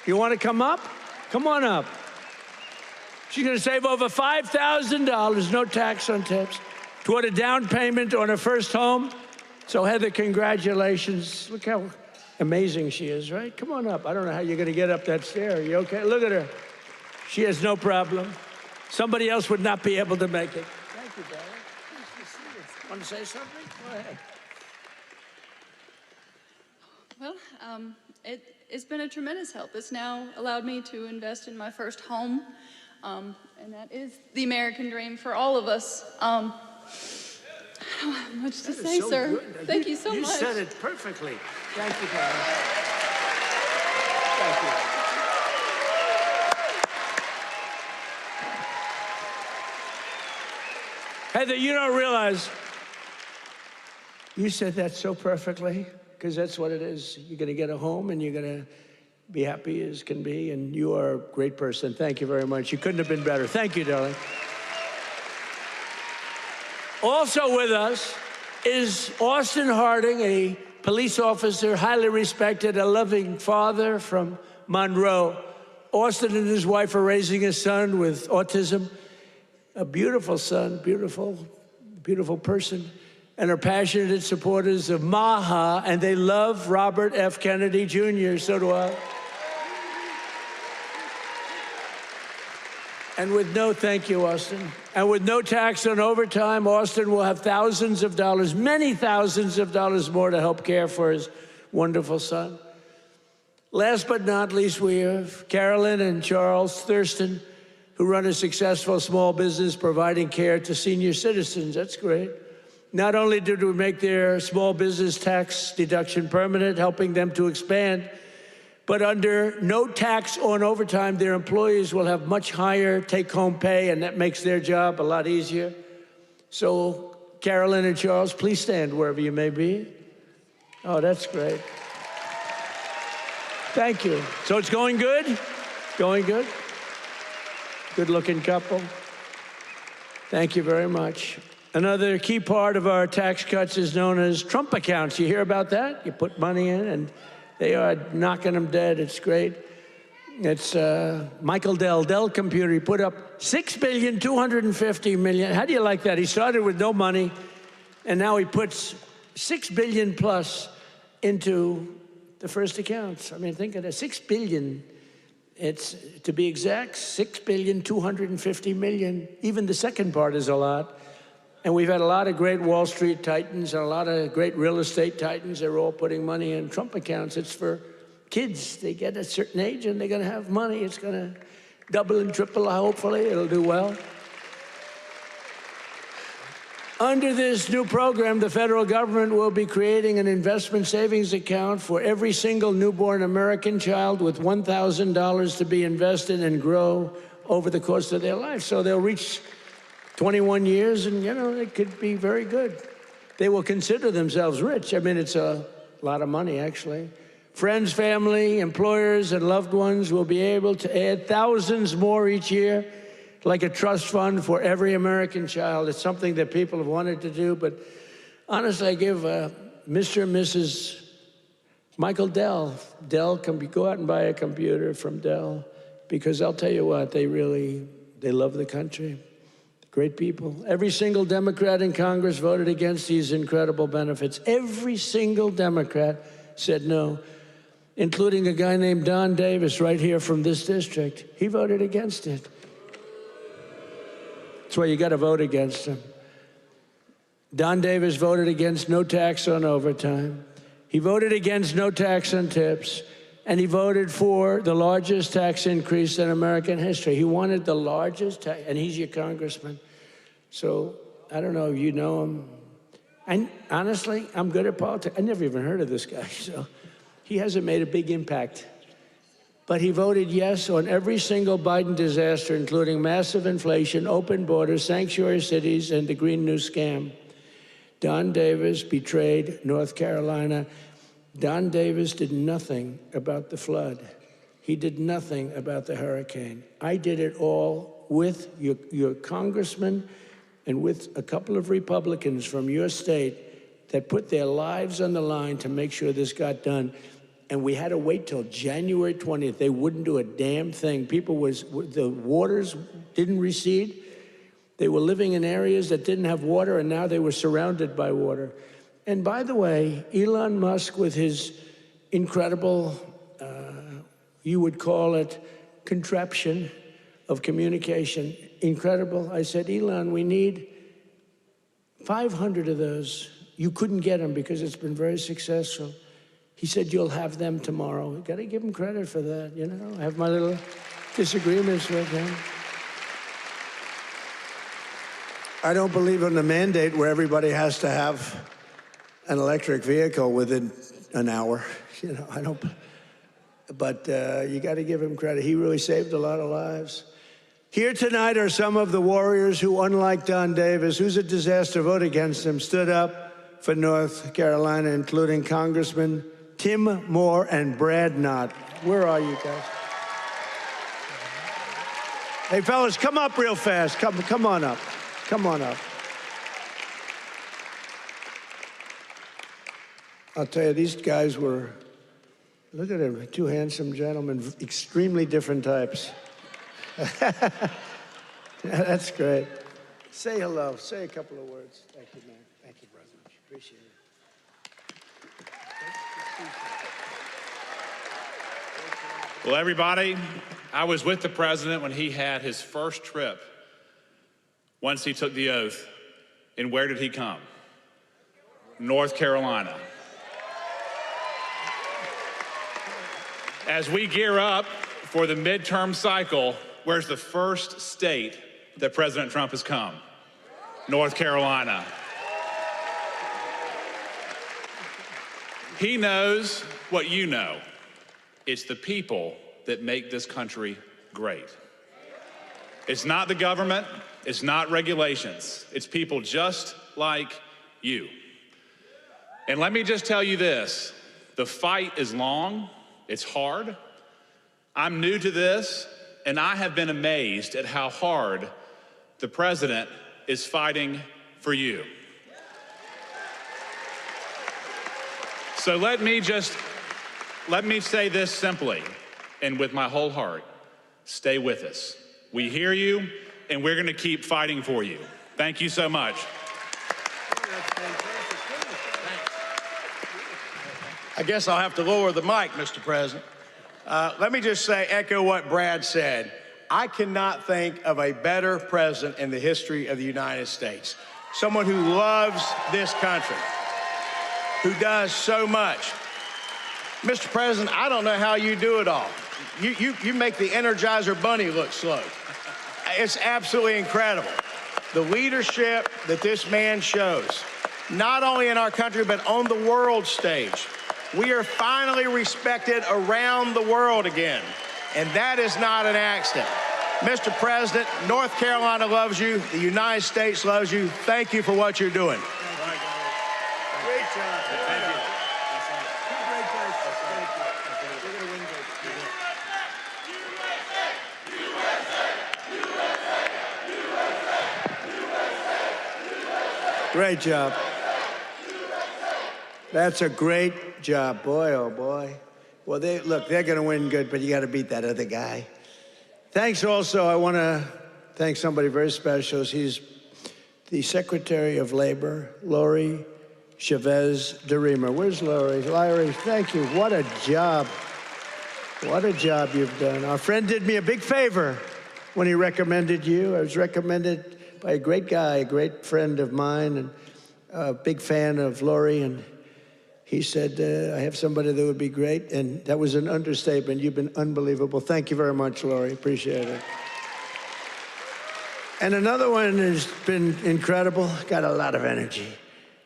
You want to come up? Come on up. She's going to save over $5,000, no tax on tips, toward a down payment on her first home. So, Heather, congratulations. Look how amazing she is, right? Come on up. I don't know how you're going to get up that stair. Are you okay? Look at her. She has no problem. Somebody else would not be able to make it. Thank you, darling. Nice to see you. Want to say something? Go ahead. Well, it's been a tremendous help. It's now allowed me to invest in my first home, and that is the American dream for all of us. I don't have much to say, sir. Good. Thank you so much. You said it perfectly. Thank you, darling. Thank you. Heather, you don't realize you said that so perfectly, because that's what it is. You're going to get a home, and you're going to be happy as can be, and you are a great person. Thank you very much. You couldn't have been better. Thank you, darling. Also with us is Austin Harding, a police officer, highly respected, a loving father from Monroe. Austin and his wife are raising a son with autism. A beautiful son, beautiful, beautiful person, and are passionate supporters of MAHA, and they love Robert F. Kennedy Jr., so do I. And with no, thank you, Austin, and with no tax on overtime, Austin will have thousands of dollars, many thousands of dollars more to help care for his wonderful son. Last but not least, we have Carolyn and Charles Thurston, who run a successful small business providing care to senior citizens. That's great. Not only did we make their small business tax deduction permanent, helping them to expand, but under no tax on overtime, their employees will have much higher take-home pay, and that makes their job a lot easier. So, Carolyn and Charles, please stand wherever you may be. Oh, that's great. Thank you. So it's going good? Going good? Good-looking couple. Thank you very much. Another key part of our tax cuts is known as Trump accounts. You hear about that? You put money in, and they are knocking them dead. It's great. It's Michael Dell Computer. He put up $6.25 billion. How do you like that? He started with no money, and now he puts $6 billion plus into the first accounts. I mean, think of that, $6 billion. It's, to be exact, $6.25 billion. Even the second part is a lot. And we've had a lot of great Wall Street titans and a lot of great real estate titans. They're all putting money in Trump accounts. It's for kids. They get a certain age and they're going to have money. It's going to double and triple, hopefully. It'll do well. Under this new program, the federal government will be creating an investment savings account for every single newborn American child with $1,000 to be invested and grow over the course of their life. So they'll reach 21 years and, you know, it could be very good. They will consider themselves rich. I mean, it's a lot of money, actually. Friends, family, employers, and loved ones will be able to add thousands more each year, like a trust fund for every American child. It's something that people have wanted to do, but honestly, I give Mr. and Mrs. Michael Dell, go out and buy a computer from Dell, because I'll tell you what, they love the country. Great people. Every single Democrat in Congress voted against these incredible benefits. Every single Democrat said no. including a guy named Don Davis right here from this district. He voted against it. That's why you got to vote against him. Don Davis voted against no tax on overtime. He voted against no tax on tips. And he voted for the largest tax increase in American history. He wanted the largest tax, and he's your congressman. So I don't know if you know him. And honestly, I'm good at politics. I never even heard of this guy, so he hasn't made a big impact. But he voted yes on every single Biden disaster, including massive inflation, open borders, sanctuary cities, and the Green New Scam. Don Davis betrayed North Carolina. Don Davis did nothing about the flood. He did nothing about the hurricane. I did it all with your congressman and with a couple of Republicans from your state that put their lives on the line to make sure this got done. And we had to wait till January 20th. They wouldn't do a damn thing. The waters didn't recede. They were living in areas that didn't have water, and now they were surrounded by water. And by the way, Elon Musk, with his incredible, you would call it contraption of communication, incredible. I said, Elon, we need 500 of those. You couldn't get them because it's been very successful. He said, you'll have them tomorrow. You got to give him credit for that, you know. I have my little disagreements with him. I don't believe in the mandate where everybody has to have an electric vehicle within an hour. You know, I don't, but you got to give him credit. He really saved a lot of lives. Here tonight are some of the warriors who, unlike Don Davis, who's a disaster, vote against him, stood up for North Carolina, including Congressman Tim Moore and Brad Knott. Where are you guys? Hey, fellas, come up real fast. Come on up. Come on up. I'll tell you, these guys were, look at them, two handsome gentlemen, extremely different types. That's great. Say hello. Say a couple of words. Thank you, man. Thank you, brother. Appreciate it. Well, everybody, I was with the president when he had his first trip once he took the oath. And where did he come? North Carolina. As we gear up for the midterm cycle, where's the first state that President Trump has come? North Carolina. He knows what you know. It's the people that make this country great. It's not the government, it's not regulations, it's people just like you. And let me just tell you this, the fight is long, it's hard. I'm new to this, and I have been amazed at how hard the president is fighting for you. So let me say this simply and with my whole heart. Stay with us. We hear you, and we're going to keep fighting for you. Thank you so much. I guess I'll have to lower the mic, Mr. President. Let me just say, echo what Brad said. I cannot think of a better president in the history of the United States. Someone who loves this country, who does so much. Mr. President, I don't know how you do it all. You make the Energizer Bunny look slow. It's absolutely incredible. The leadership that this man shows, not only in our country, but on the world stage. We are finally respected around the world again, and that is not an accident. Mr. President, North Carolina loves you. The United States loves you. Thank you for what you're doing. Great job. Thank you. Great job. That's a great job. Boy, oh boy. Well, they're going to win good, but you got to beat that other guy. Thanks also. I want to thank somebody very special. He's the Secretary of Labor, Lori Chavez DeRemer. Where's Lori? Larry, thank you. What a job. What a job you've done. Our friend did me a big favor when he recommended you. I was recommended by a great guy, a great friend of mine, and a big fan of Lori, and he said, I have somebody that would be great, and that was an understatement. You've been unbelievable. Thank you very much, Lori. Appreciate it. And another one has been incredible, got a lot of energy.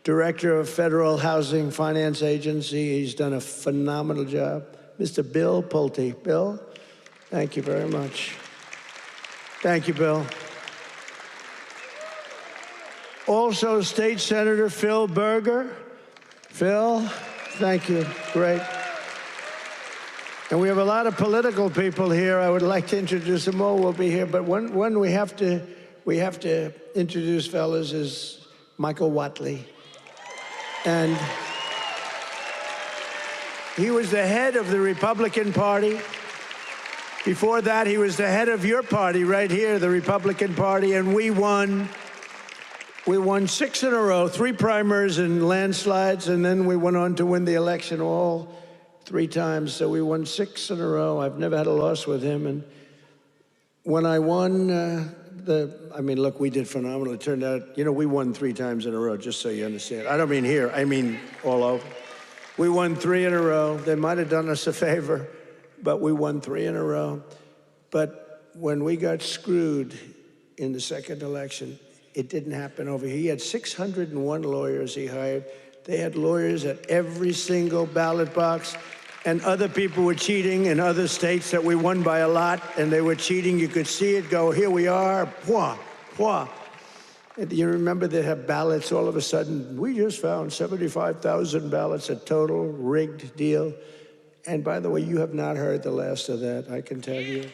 Director of Federal Housing Finance Agency. He's done a phenomenal job. Mr. Bill Pulte. Bill, thank you very much. Thank you, Bill. Also, State Senator Phil Berger. Phil, thank you. Great. And we have a lot of political people here. I would like to introduce them all. Will be here, but one we have to introduce, fellas, is Michael Whatley. And he was the head of the Republican Party. Before that, he was the head of your party right here, the Republican Party, and we won 6 in a row, 3 primaries and landslides, and then we went on to win the election all 3 times. So we won 6 in a row. I've never had a loss with him. And when I won look, we did phenomenal. It turned out, we won 3 times in a row, just so you understand. I don't mean here, I mean all over. We won 3 in a row. They might have done us a favor, but we won 3 in a row. But when we got screwed in the second election, it didn't happen over here. He had 601 lawyers he hired. They had lawyers at every single ballot box, and other people were cheating in other states that we won by a lot, and they were cheating. You could see it go, here we are, pwah, pwah. And you remember they have ballots all of a sudden. We just found 75,000 ballots, a total rigged deal. And by the way, you have not heard the last of that, I can tell you.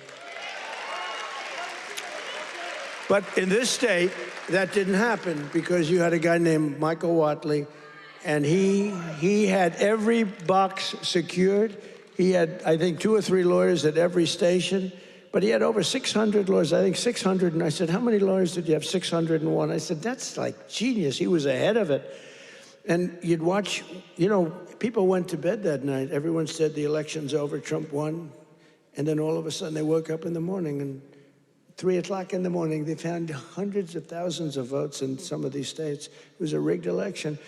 But in this state, that didn't happen because you had a guy named Michael Whatley, and he had every box secured. He had, I think, 2 or 3 lawyers at every station, but he had over 600 lawyers, I think 600. And I said, how many lawyers did you have? 601. I said, that's like genius. He was ahead of it. And you'd watch, people went to bed that night. Everyone said the election's over, Trump won. And then all of a sudden they woke up in the morning, and 3 o'clock in the morning, they found hundreds of thousands of votes in some of these states. It was a rigged election,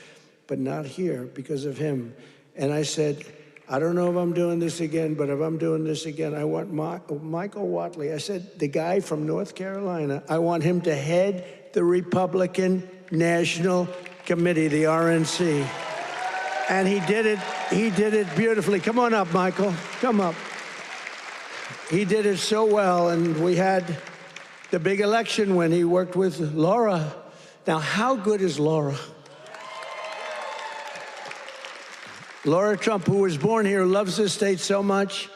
but not here because of him. And I said, I don't know if I'm doing this again, but if I'm doing this again, I want Michael Whatley. I said, the guy from North Carolina, I want him to head the Republican National Committee, the RNC. And he did it beautifully. Come on up, Michael, come up. He did it so well, and we had the big election when he worked with Laura. Now, how good is Laura? Laura Trump, who was born here, loves this state so much.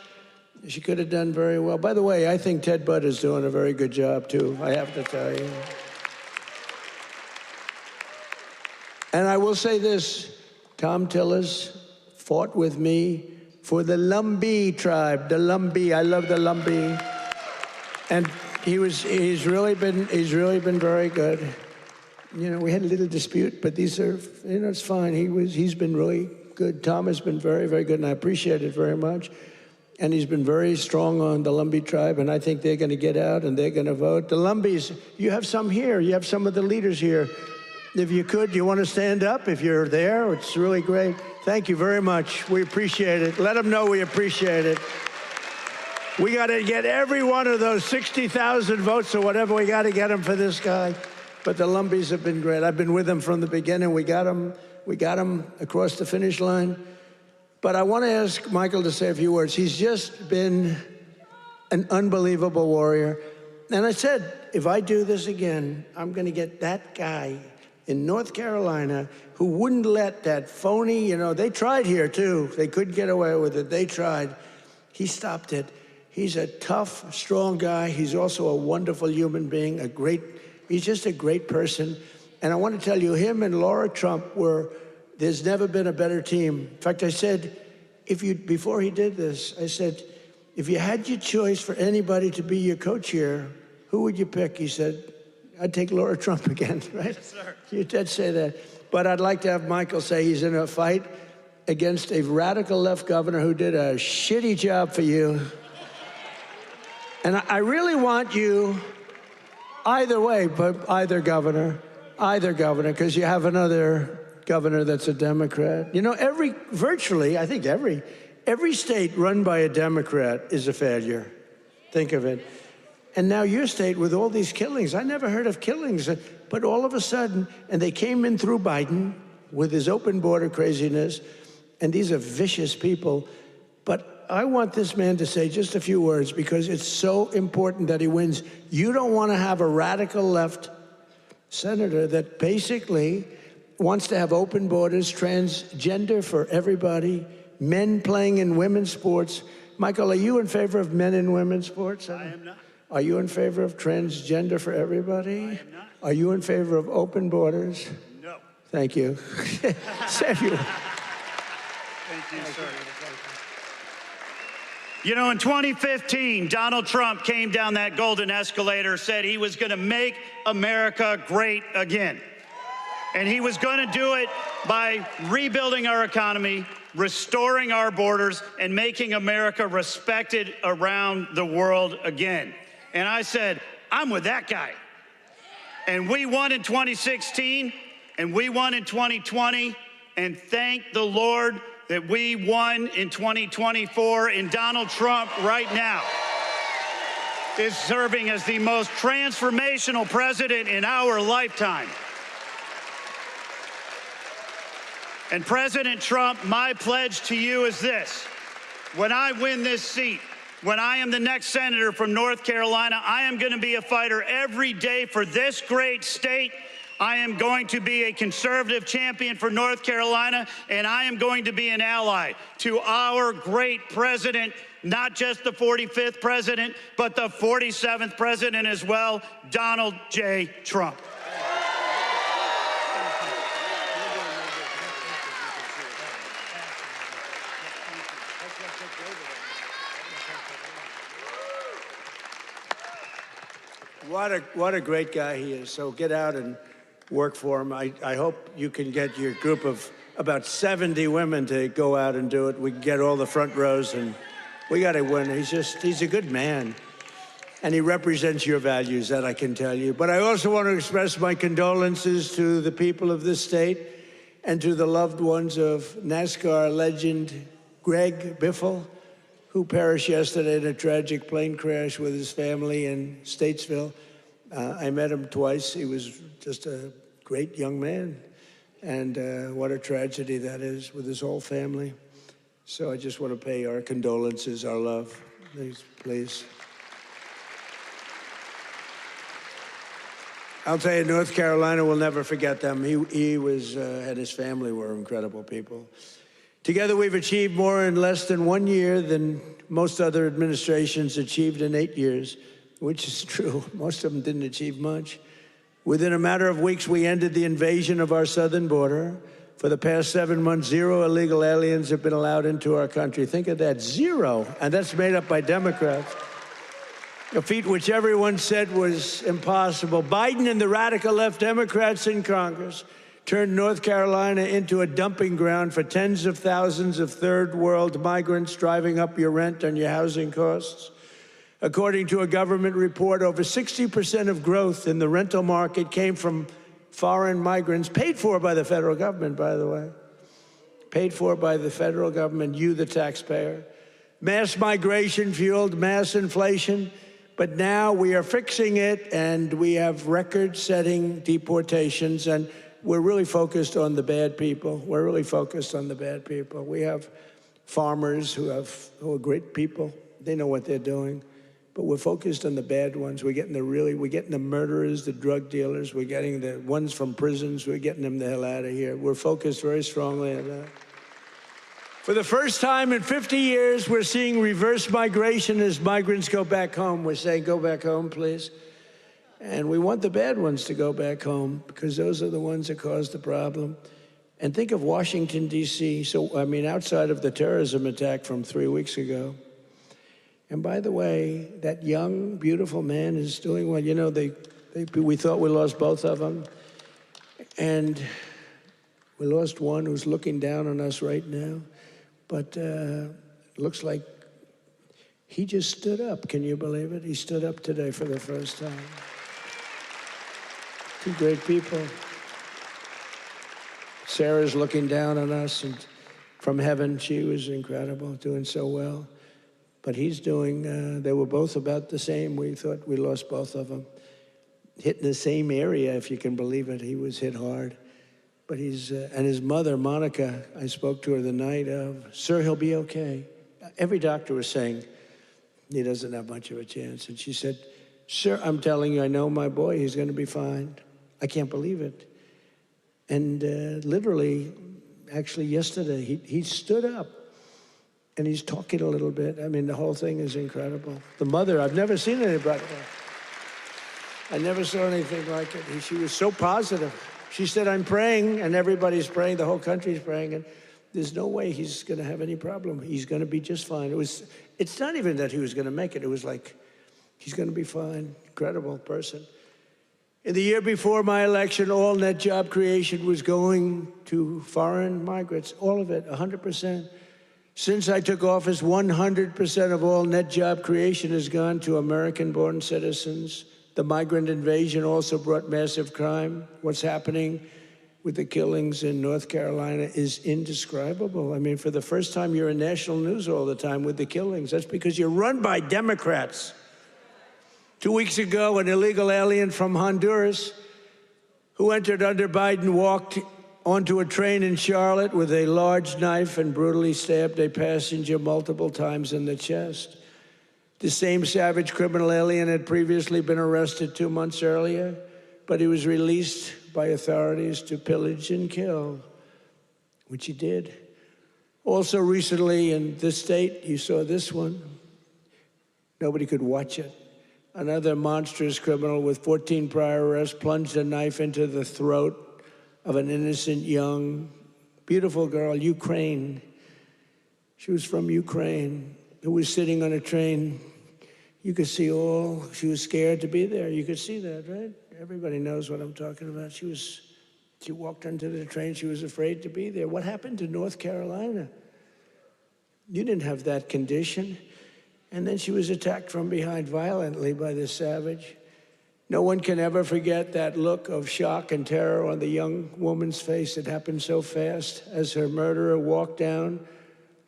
She could have done very well. By the way, I think Ted Budd is doing a very good job, too, I have to tell you. And I will say this, Tom Tillis fought with me for the Lumbee tribe, the Lumbee. I love the Lumbee. And he's really been very good. We had a little dispute, but these are, it's fine. He's been really good. Tom has been very, very good, and I appreciate it very much. And he's been very strong on the Lumbee tribe, and I think they're going to get out and they're going to vote. The Lumbees, you have some here. You have some of the leaders here. If you could, you want to stand up if you're there? It's really great. Thank you very much. We appreciate it. Let them know we appreciate it. We got to get every one of those 60,000 votes or whatever. We got to get them for this guy. But the Lumbees have been great. I've been with them from the beginning. We got them across the finish line. But I want to ask Michael to say a few words. He's just been an unbelievable warrior. And I said, if I do this again, I'm going to get that guy in North Carolina who wouldn't let that phony, they tried here too. They couldn't get away with it. They tried. He stopped it. He's a tough, strong guy. He's also a wonderful human being, he's just a great person. And I want to tell you, him and Laura Trump there's never been a better team. In fact, I said, before he did this, I said, if you had your choice for anybody to be your co-chair, who would you pick? He said, I'd take Laura Trump again, right? Yes, sir. You did say that. But I'd like to have Michael say he's in a fight. against a radical left governor who did a shitty job for you. And I really want you, either way, but either governor, because you have another governor that's a Democrat. You know, virtually, I think every state run by a Democrat is a failure. Think of it. And now your state with all these killings, I never heard of killings, but all of a sudden, and they came in through Biden with his open border craziness, and these are vicious people. But I want this man to say just a few words because it's so important that he wins. You don't want to have a radical left senator that basically wants to have open borders, transgender for everybody, men playing in women's sports. Michael, are you in favor of men in women's sports? I am not. Are you in favor of transgender for everybody? I am not. Are you in favor of open borders? No. Thank you. Samuel. Thank you, sir. You know, in 2015, Donald Trump came down that golden escalator, said he was going to make America great again. And he was going to do it by rebuilding our economy, restoring our borders, and making America respected around the world again. And I said, I'm with that guy. And we won in 2016, and we won in 2020, and thank the Lord that we won in 2024, and Donald Trump right now is serving as the most transformational president in our lifetime. And President Trump, my pledge to you is this. When I win this seat, when I am the next senator from North Carolina, I am going to be a fighter every day for this great state. I am going to be a conservative champion for North Carolina, and I am going to be an ally to our great president, not just the 45th president, but the 47th president as well, Donald J. Trump. What a great guy he is. So get out and work for him. I hope you can get your group of about 70 women to go out and do it. We can get all the front rows, and we got to win. He's a good man. And he represents your values, that I can tell you. But I also want to express my condolences to the people of this state and to the loved ones of NASCAR legend Greg Biffle, who perished yesterday in a tragic plane crash with his family in Statesville. I met him twice. He was just a great young man. And what a tragedy that is with his whole family. So I just want to pay our condolences, our love. Please. I'll tell you, North Carolina will never forget them. He was, and his family were incredible people. Together, we've achieved more in less than 1 year than most other administrations achieved in 8 years, which is true. Most of them didn't achieve much. Within a matter of weeks, we ended the invasion of our southern border. For the past 7 months, 0 illegal aliens have been allowed into our country. Think of that, 0. And that's made up by Democrats. A feat which everyone said was impossible. Biden and the radical left Democrats in Congress turned North Carolina into a dumping ground for tens of thousands of third world migrants, driving up your rent and your housing costs. According to a government report, over 60% of growth in the rental market came from foreign migrants, paid for by the federal government, by the way. Paid for by the federal government, you, the taxpayer. Mass migration fueled mass inflation, but now we are fixing it, and we have record-setting deportations, and we're really focused on the bad people. We're really focused on the bad people. We have farmers who are great people. They know what they're doing. But we're focused on the bad ones. We're getting the murderers, the drug dealers. We're getting the ones from prisons. We're getting them the hell out of here. We're focused very strongly on that. For the first time in 50 years, we're seeing reverse migration as migrants go back home. We're saying, go back home, please. And we want the bad ones to go back home because those are the ones that caused the problem. And think of Washington, D.C. So, I mean, outside of the terrorism attack from 3 weeks ago. And by the way, that young, beautiful man is doing well. You know, we thought we lost both of them. And We lost one who's looking down on us right now, but looks like he just stood up. Can you believe it? He stood up today for the first time. Two great people. Sarah's looking down on us, and from heaven, she was incredible, doing so well. But he's doing, they were both about the same. We thought we lost both of them. Hit in the same area, if you can believe it. He was hit hard. But he's, and his mother, Monica, I spoke to her the night of, sir, he'll be okay. Every doctor was saying he doesn't have much of a chance. And she said, sir, I'm telling you, I know my boy, he's going to be fine. I can't believe it. And literally, actually yesterday, he stood up and he's talking a little bit. I mean, the whole thing is incredible. The mother, I've never seen anybody. I never saw anything like it. She was so positive. She said, I'm praying, and everybody's praying, the whole country's praying, and there's no way he's going to have any problem. He's going to be just fine. It's not even that he was going to make it. It was like, he's going to be fine. Incredible person. In the year before my election, all net job creation was going to foreign migrants, all of it, 100%. Since I took office, 100% of all net job creation has gone to American-born citizens. The migrant invasion also brought massive crime. What's happening with the killings in North Carolina is indescribable. I mean, for the first time, you're in national news all the time with the killings. That's because you're run by Democrats. 2 weeks ago, an illegal alien from Honduras who entered under Biden walked onto a train in Charlotte with a large knife and brutally stabbed a passenger multiple times in the chest. The same savage criminal alien had previously been arrested 2 months earlier, but he was released by authorities to pillage and kill, which he did. Also recently in this state, you saw this one. Nobody could watch it. Another monstrous criminal with 14 prior arrests plunged a knife into the throat of an innocent young, beautiful girl, Ukraine. She was from Ukraine, who was sitting on a train. You could see she was scared to be there. You could see that, right? Everybody knows what I'm talking about. She walked onto the train. She was afraid to be there. What happened to North Carolina? You didn't have that condition. And then she was attacked from behind violently by this savage. No one can ever forget that look of shock and terror on the young woman's face. It happened so fast as her murderer walked down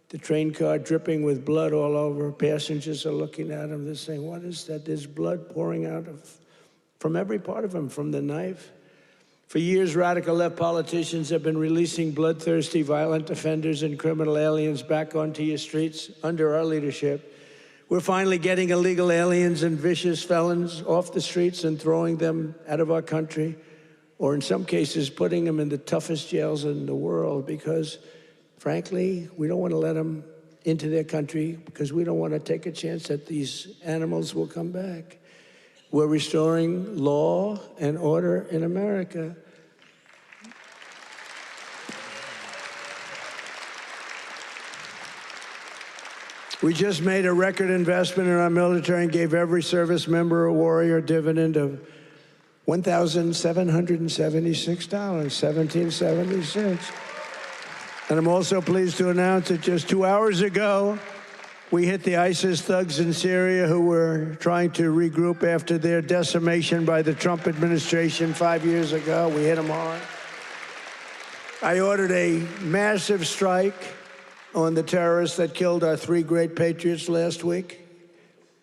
the train car, dripping with blood all over. Passengers are looking at him. They're saying, what is that? There's blood pouring out from every part of him, from the knife. For years, radical left politicians have been releasing bloodthirsty, violent offenders and criminal aliens back onto your streets under our leadership. We're finally getting illegal aliens and vicious felons off the streets and throwing them out of our country, or in some cases, putting them in the toughest jails in the world because, frankly, we don't want to let them into their country because we don't want to take a chance that these animals will come back. We're restoring law and order in America. We just made a record investment in our military and gave every service member a warrior dividend of $1,776, $1,776. And I'm also pleased to announce that just 2 hours ago, we hit the ISIS thugs in Syria who were trying to regroup after their decimation by the Trump administration 5 years ago. We hit them hard. I ordered a massive strike on the terrorists that killed our 3 great patriots last week.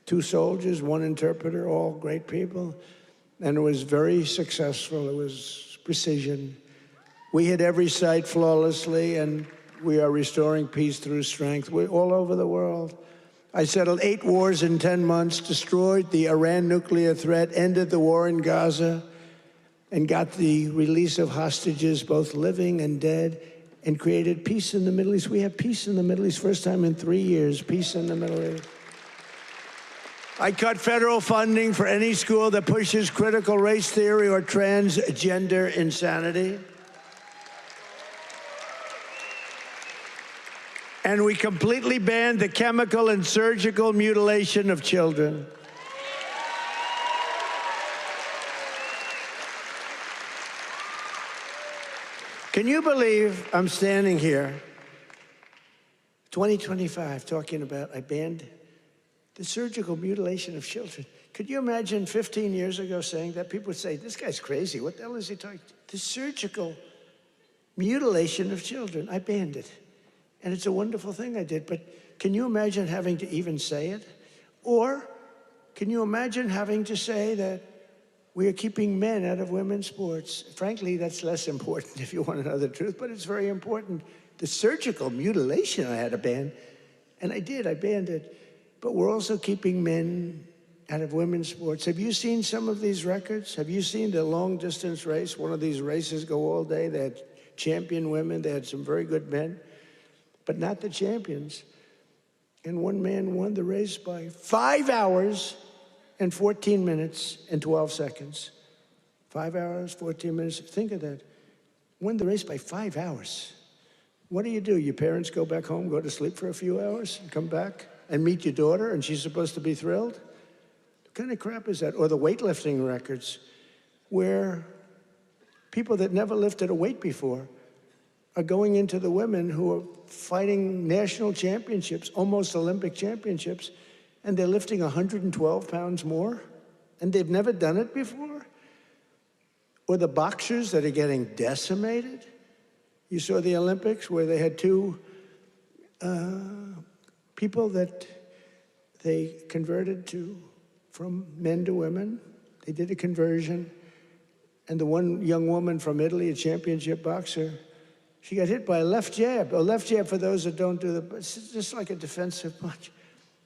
2 soldiers, 1 interpreter, all great people. And it was very successful. It was precision. We hit every site flawlessly, and we are restoring peace through strength. We're all over the world. I settled 8 wars in 10 months, destroyed the Iran nuclear threat, ended the war in Gaza, and got the release of hostages, both living and dead, and created peace in the Middle East. We have peace in the Middle East, first time in 3 years, peace in the Middle East. I cut federal funding for any school that pushes critical race theory or transgender insanity. And we completely banned the chemical and surgical mutilation of children. Can you believe I'm standing here, 2025, talking about I banned the surgical mutilation of children? Could you imagine 15 years ago saying that? People would say, this guy's crazy. What the hell is he talking? The surgical mutilation of children. I banned it. And it's a wonderful thing I did. But can you imagine having to even say it? Or can you imagine having to say that we are keeping men out of women's sports? Frankly, that's less important if you want to know the truth, but it's very important. The surgical mutilation I had to ban, and I did, I banned it. But we're also keeping men out of women's sports. Have you seen some of these records? Have you seen the long distance race? One of these races go all day. They had champion women. They had some very good men, but not the champions. And one man won the race by 5 hours and 14 minutes and 12 seconds. 5 hours, 14 minutes. Think of that. Won the race by 5 hours. What do? Your parents go back home, go to sleep for a few hours, and come back and meet your daughter, and she's supposed to be thrilled? What kind of crap is that? Or the weightlifting records, where people that never lifted a weight before are going into the women who are fighting national championships, almost Olympic championships, and they're lifting 112 pounds more, and they've never done it before. Or the boxers that are getting decimated. You saw the Olympics where they had two people that they converted from men to women. They did a conversion. And the one young woman from Italy, a championship boxer, she got hit by a left jab. A left jab, for those that don't do it's just like a defensive punch.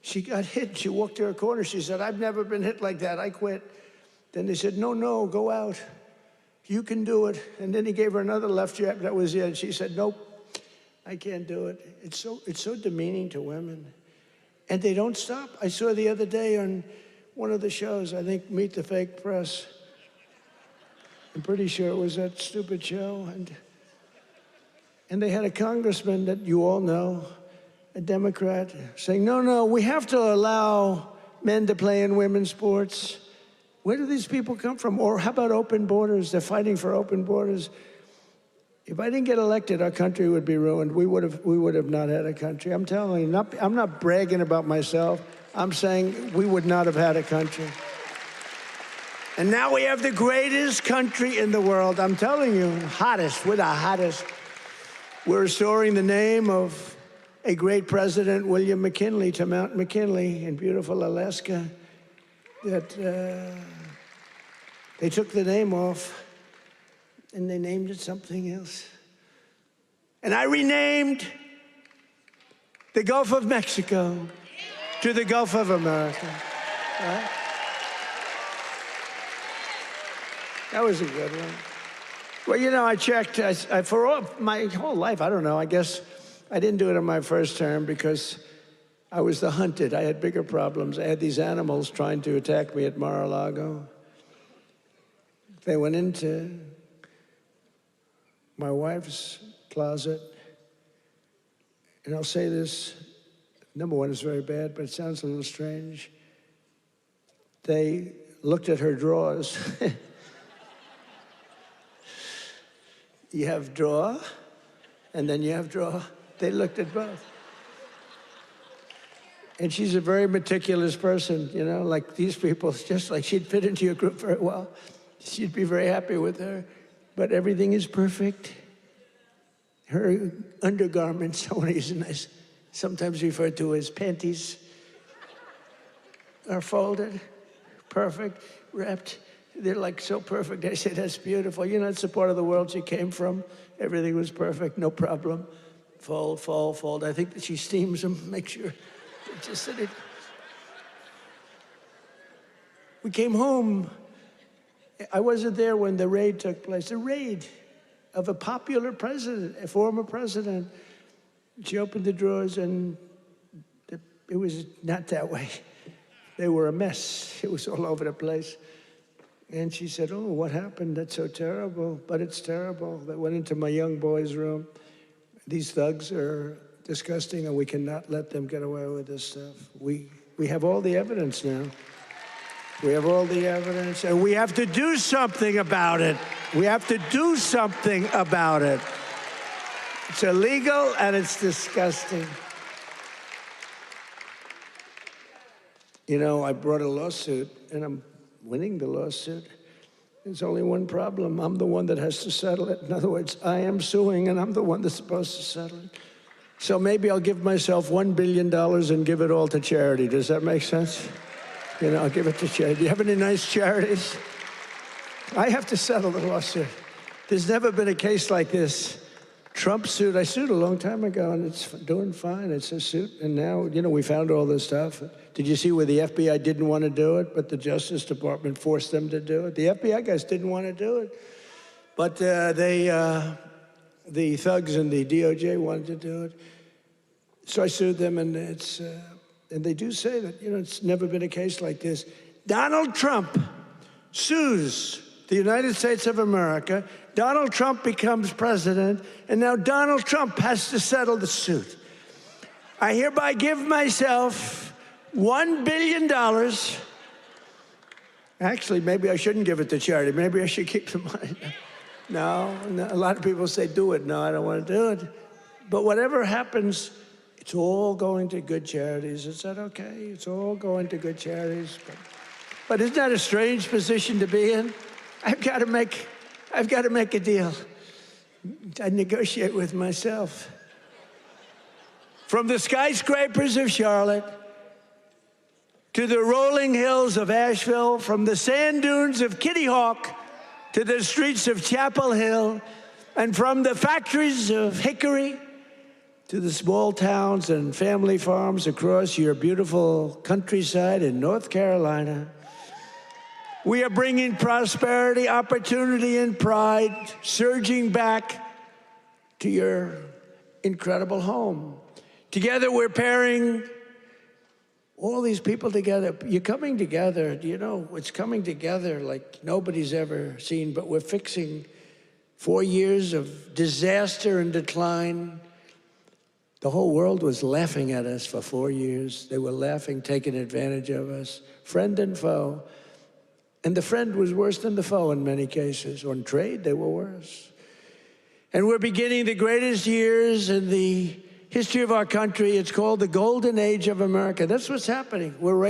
She got hit. She walked to her corner. She said, I've never been hit like that. I quit. Then they said, no, go out. You can do it. And then he gave her another left jab. That was it. She said, nope, I can't do it. It's so demeaning to women. And they don't stop. I saw the other day on one of the shows, I think Meet the Fake Press. I'm pretty sure it was that stupid show. And they had a congressman that you all know, a Democrat, saying, no, we have to allow men to play in women's sports. Where do these people come from? Or how about open borders? They're fighting for open borders. If I didn't get elected, our country would be ruined. We would have not had a country. I'm telling you, I'm not bragging about myself. I'm saying we would not have had a country. And now we have the greatest country in the world. I'm telling you, hottest. We're the hottest. We're restoring the name of a great president, William McKinley, to Mount McKinley in beautiful Alaska. That they took the name off and they named it something else. And I renamed the Gulf of Mexico to the Gulf of America. Right? That was a good one. Well, I checked for my whole life. I don't know. I guess I didn't do it in my first term because I was the hunted. I had bigger problems. I had these animals trying to attack me at Mar-a-Lago. They went into my wife's closet. And I'll say this, number one, it's very bad, but it sounds a little strange. They looked at her drawers. You have drawer, and then you have drawer. They looked at both. And she's a very meticulous person, like these people, just like she'd fit into your group very well. She'd be very happy with her, but everything is perfect. Her undergarments, I want to use a nice, sometimes referred to as panties, are folded, perfect, wrapped. They're like so perfect. I said, that's beautiful. It's the part of the world she came from. Everything was perfect, no problem. Fold, fold, fold. I think that she steams them, make sure. Just that we came home. I wasn't there when the raid took place. The raid of a popular president, a former president. She opened the drawers and it was not that way. They were a mess. It was all over the place. And she said, oh, what happened? That's so terrible. But it's terrible. They went into my young boy's room. These thugs are disgusting, and we cannot let them get away with this stuff. We have all the evidence now. We have all the evidence, and we have to do something about it. We have to do something about it. It's illegal and it's disgusting. You know, I brought a lawsuit, and I'm winning the lawsuit. There's only one problem. I'm the one that has to settle it. In other words, I am suing, and I'm the one that's supposed to settle it. So maybe I'll give myself $1 billion and give it all to charity. Does that make sense? You know, I'll give it to charity. Do you have any nice charities? I have to settle the lawsuit. There's never been a case like this. Trump suit, I sued a long time ago, and it's doing fine. It's a suit, and now, you know, we found all this stuff. Did you see where the FBI didn't want to do it, but the Justice Department forced them to do it? The FBI guys didn't want to do it, but the thugs and the DOJ wanted to do it. So I sued them, and and they do say that, you know, it's never been a case like this. Donald Trump sues the United States of America. Donald Trump becomes president, and now Donald Trump has to settle the suit. I hereby give myself $1 billion. Actually, maybe I shouldn't give it to charity. Maybe I should keep the money. No, a lot of people say, do it. No, I don't want to do it. But whatever happens, it's all going to good charities. Is that okay? It's all going to good charities. But isn't that a strange position to be in? I've got to make a deal. I negotiate with myself. From the skyscrapers of Charlotte to the rolling hills of Asheville, from the sand dunes of Kitty Hawk to the streets of Chapel Hill, and from the factories of Hickory to the small towns and family farms across your beautiful countryside in North Carolina, we are bringing prosperity, opportunity, and pride surging back to your incredible home. Together, we're pairing all these people together. You're coming together. You know, it's coming together like nobody's ever seen, but we're fixing 4 years of disaster and decline. The whole world was laughing at us for 4 years. They were laughing, taking advantage of us, friend and foe. And the friend was worse than the foe in many cases. On trade, they were worse. And we're beginning the greatest years in the history of our country. It's called the Golden Age of America. That's what's happening. We were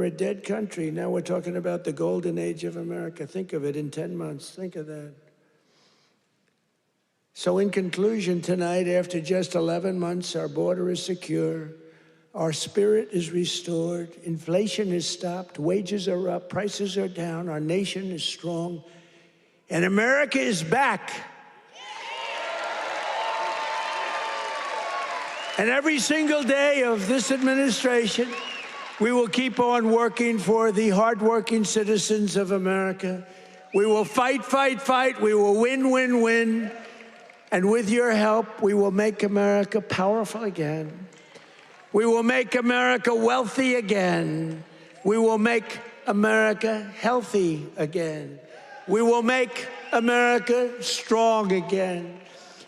a dead country. Now we're talking about the Golden Age of America. Think of it in 10 months. Think of that. So in conclusion, tonight, after just 11 months, our border is secure. Our spirit is restored. Inflation is stopped. Wages are up. Prices are down. Our nation is strong. And America is back. And every single day of this administration, we will keep on working for the hardworking citizens of America. We will fight, fight, fight. We will win, win, win. And with your help, we will make America powerful again. We will make America wealthy again. We will make America healthy again. We will make America strong again.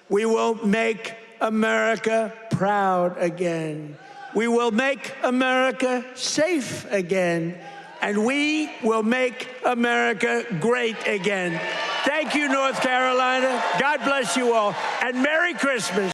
We will make America proud again. We will make America safe again. And we will make America great again. Thank you, North Carolina. God bless you all. And Merry Christmas.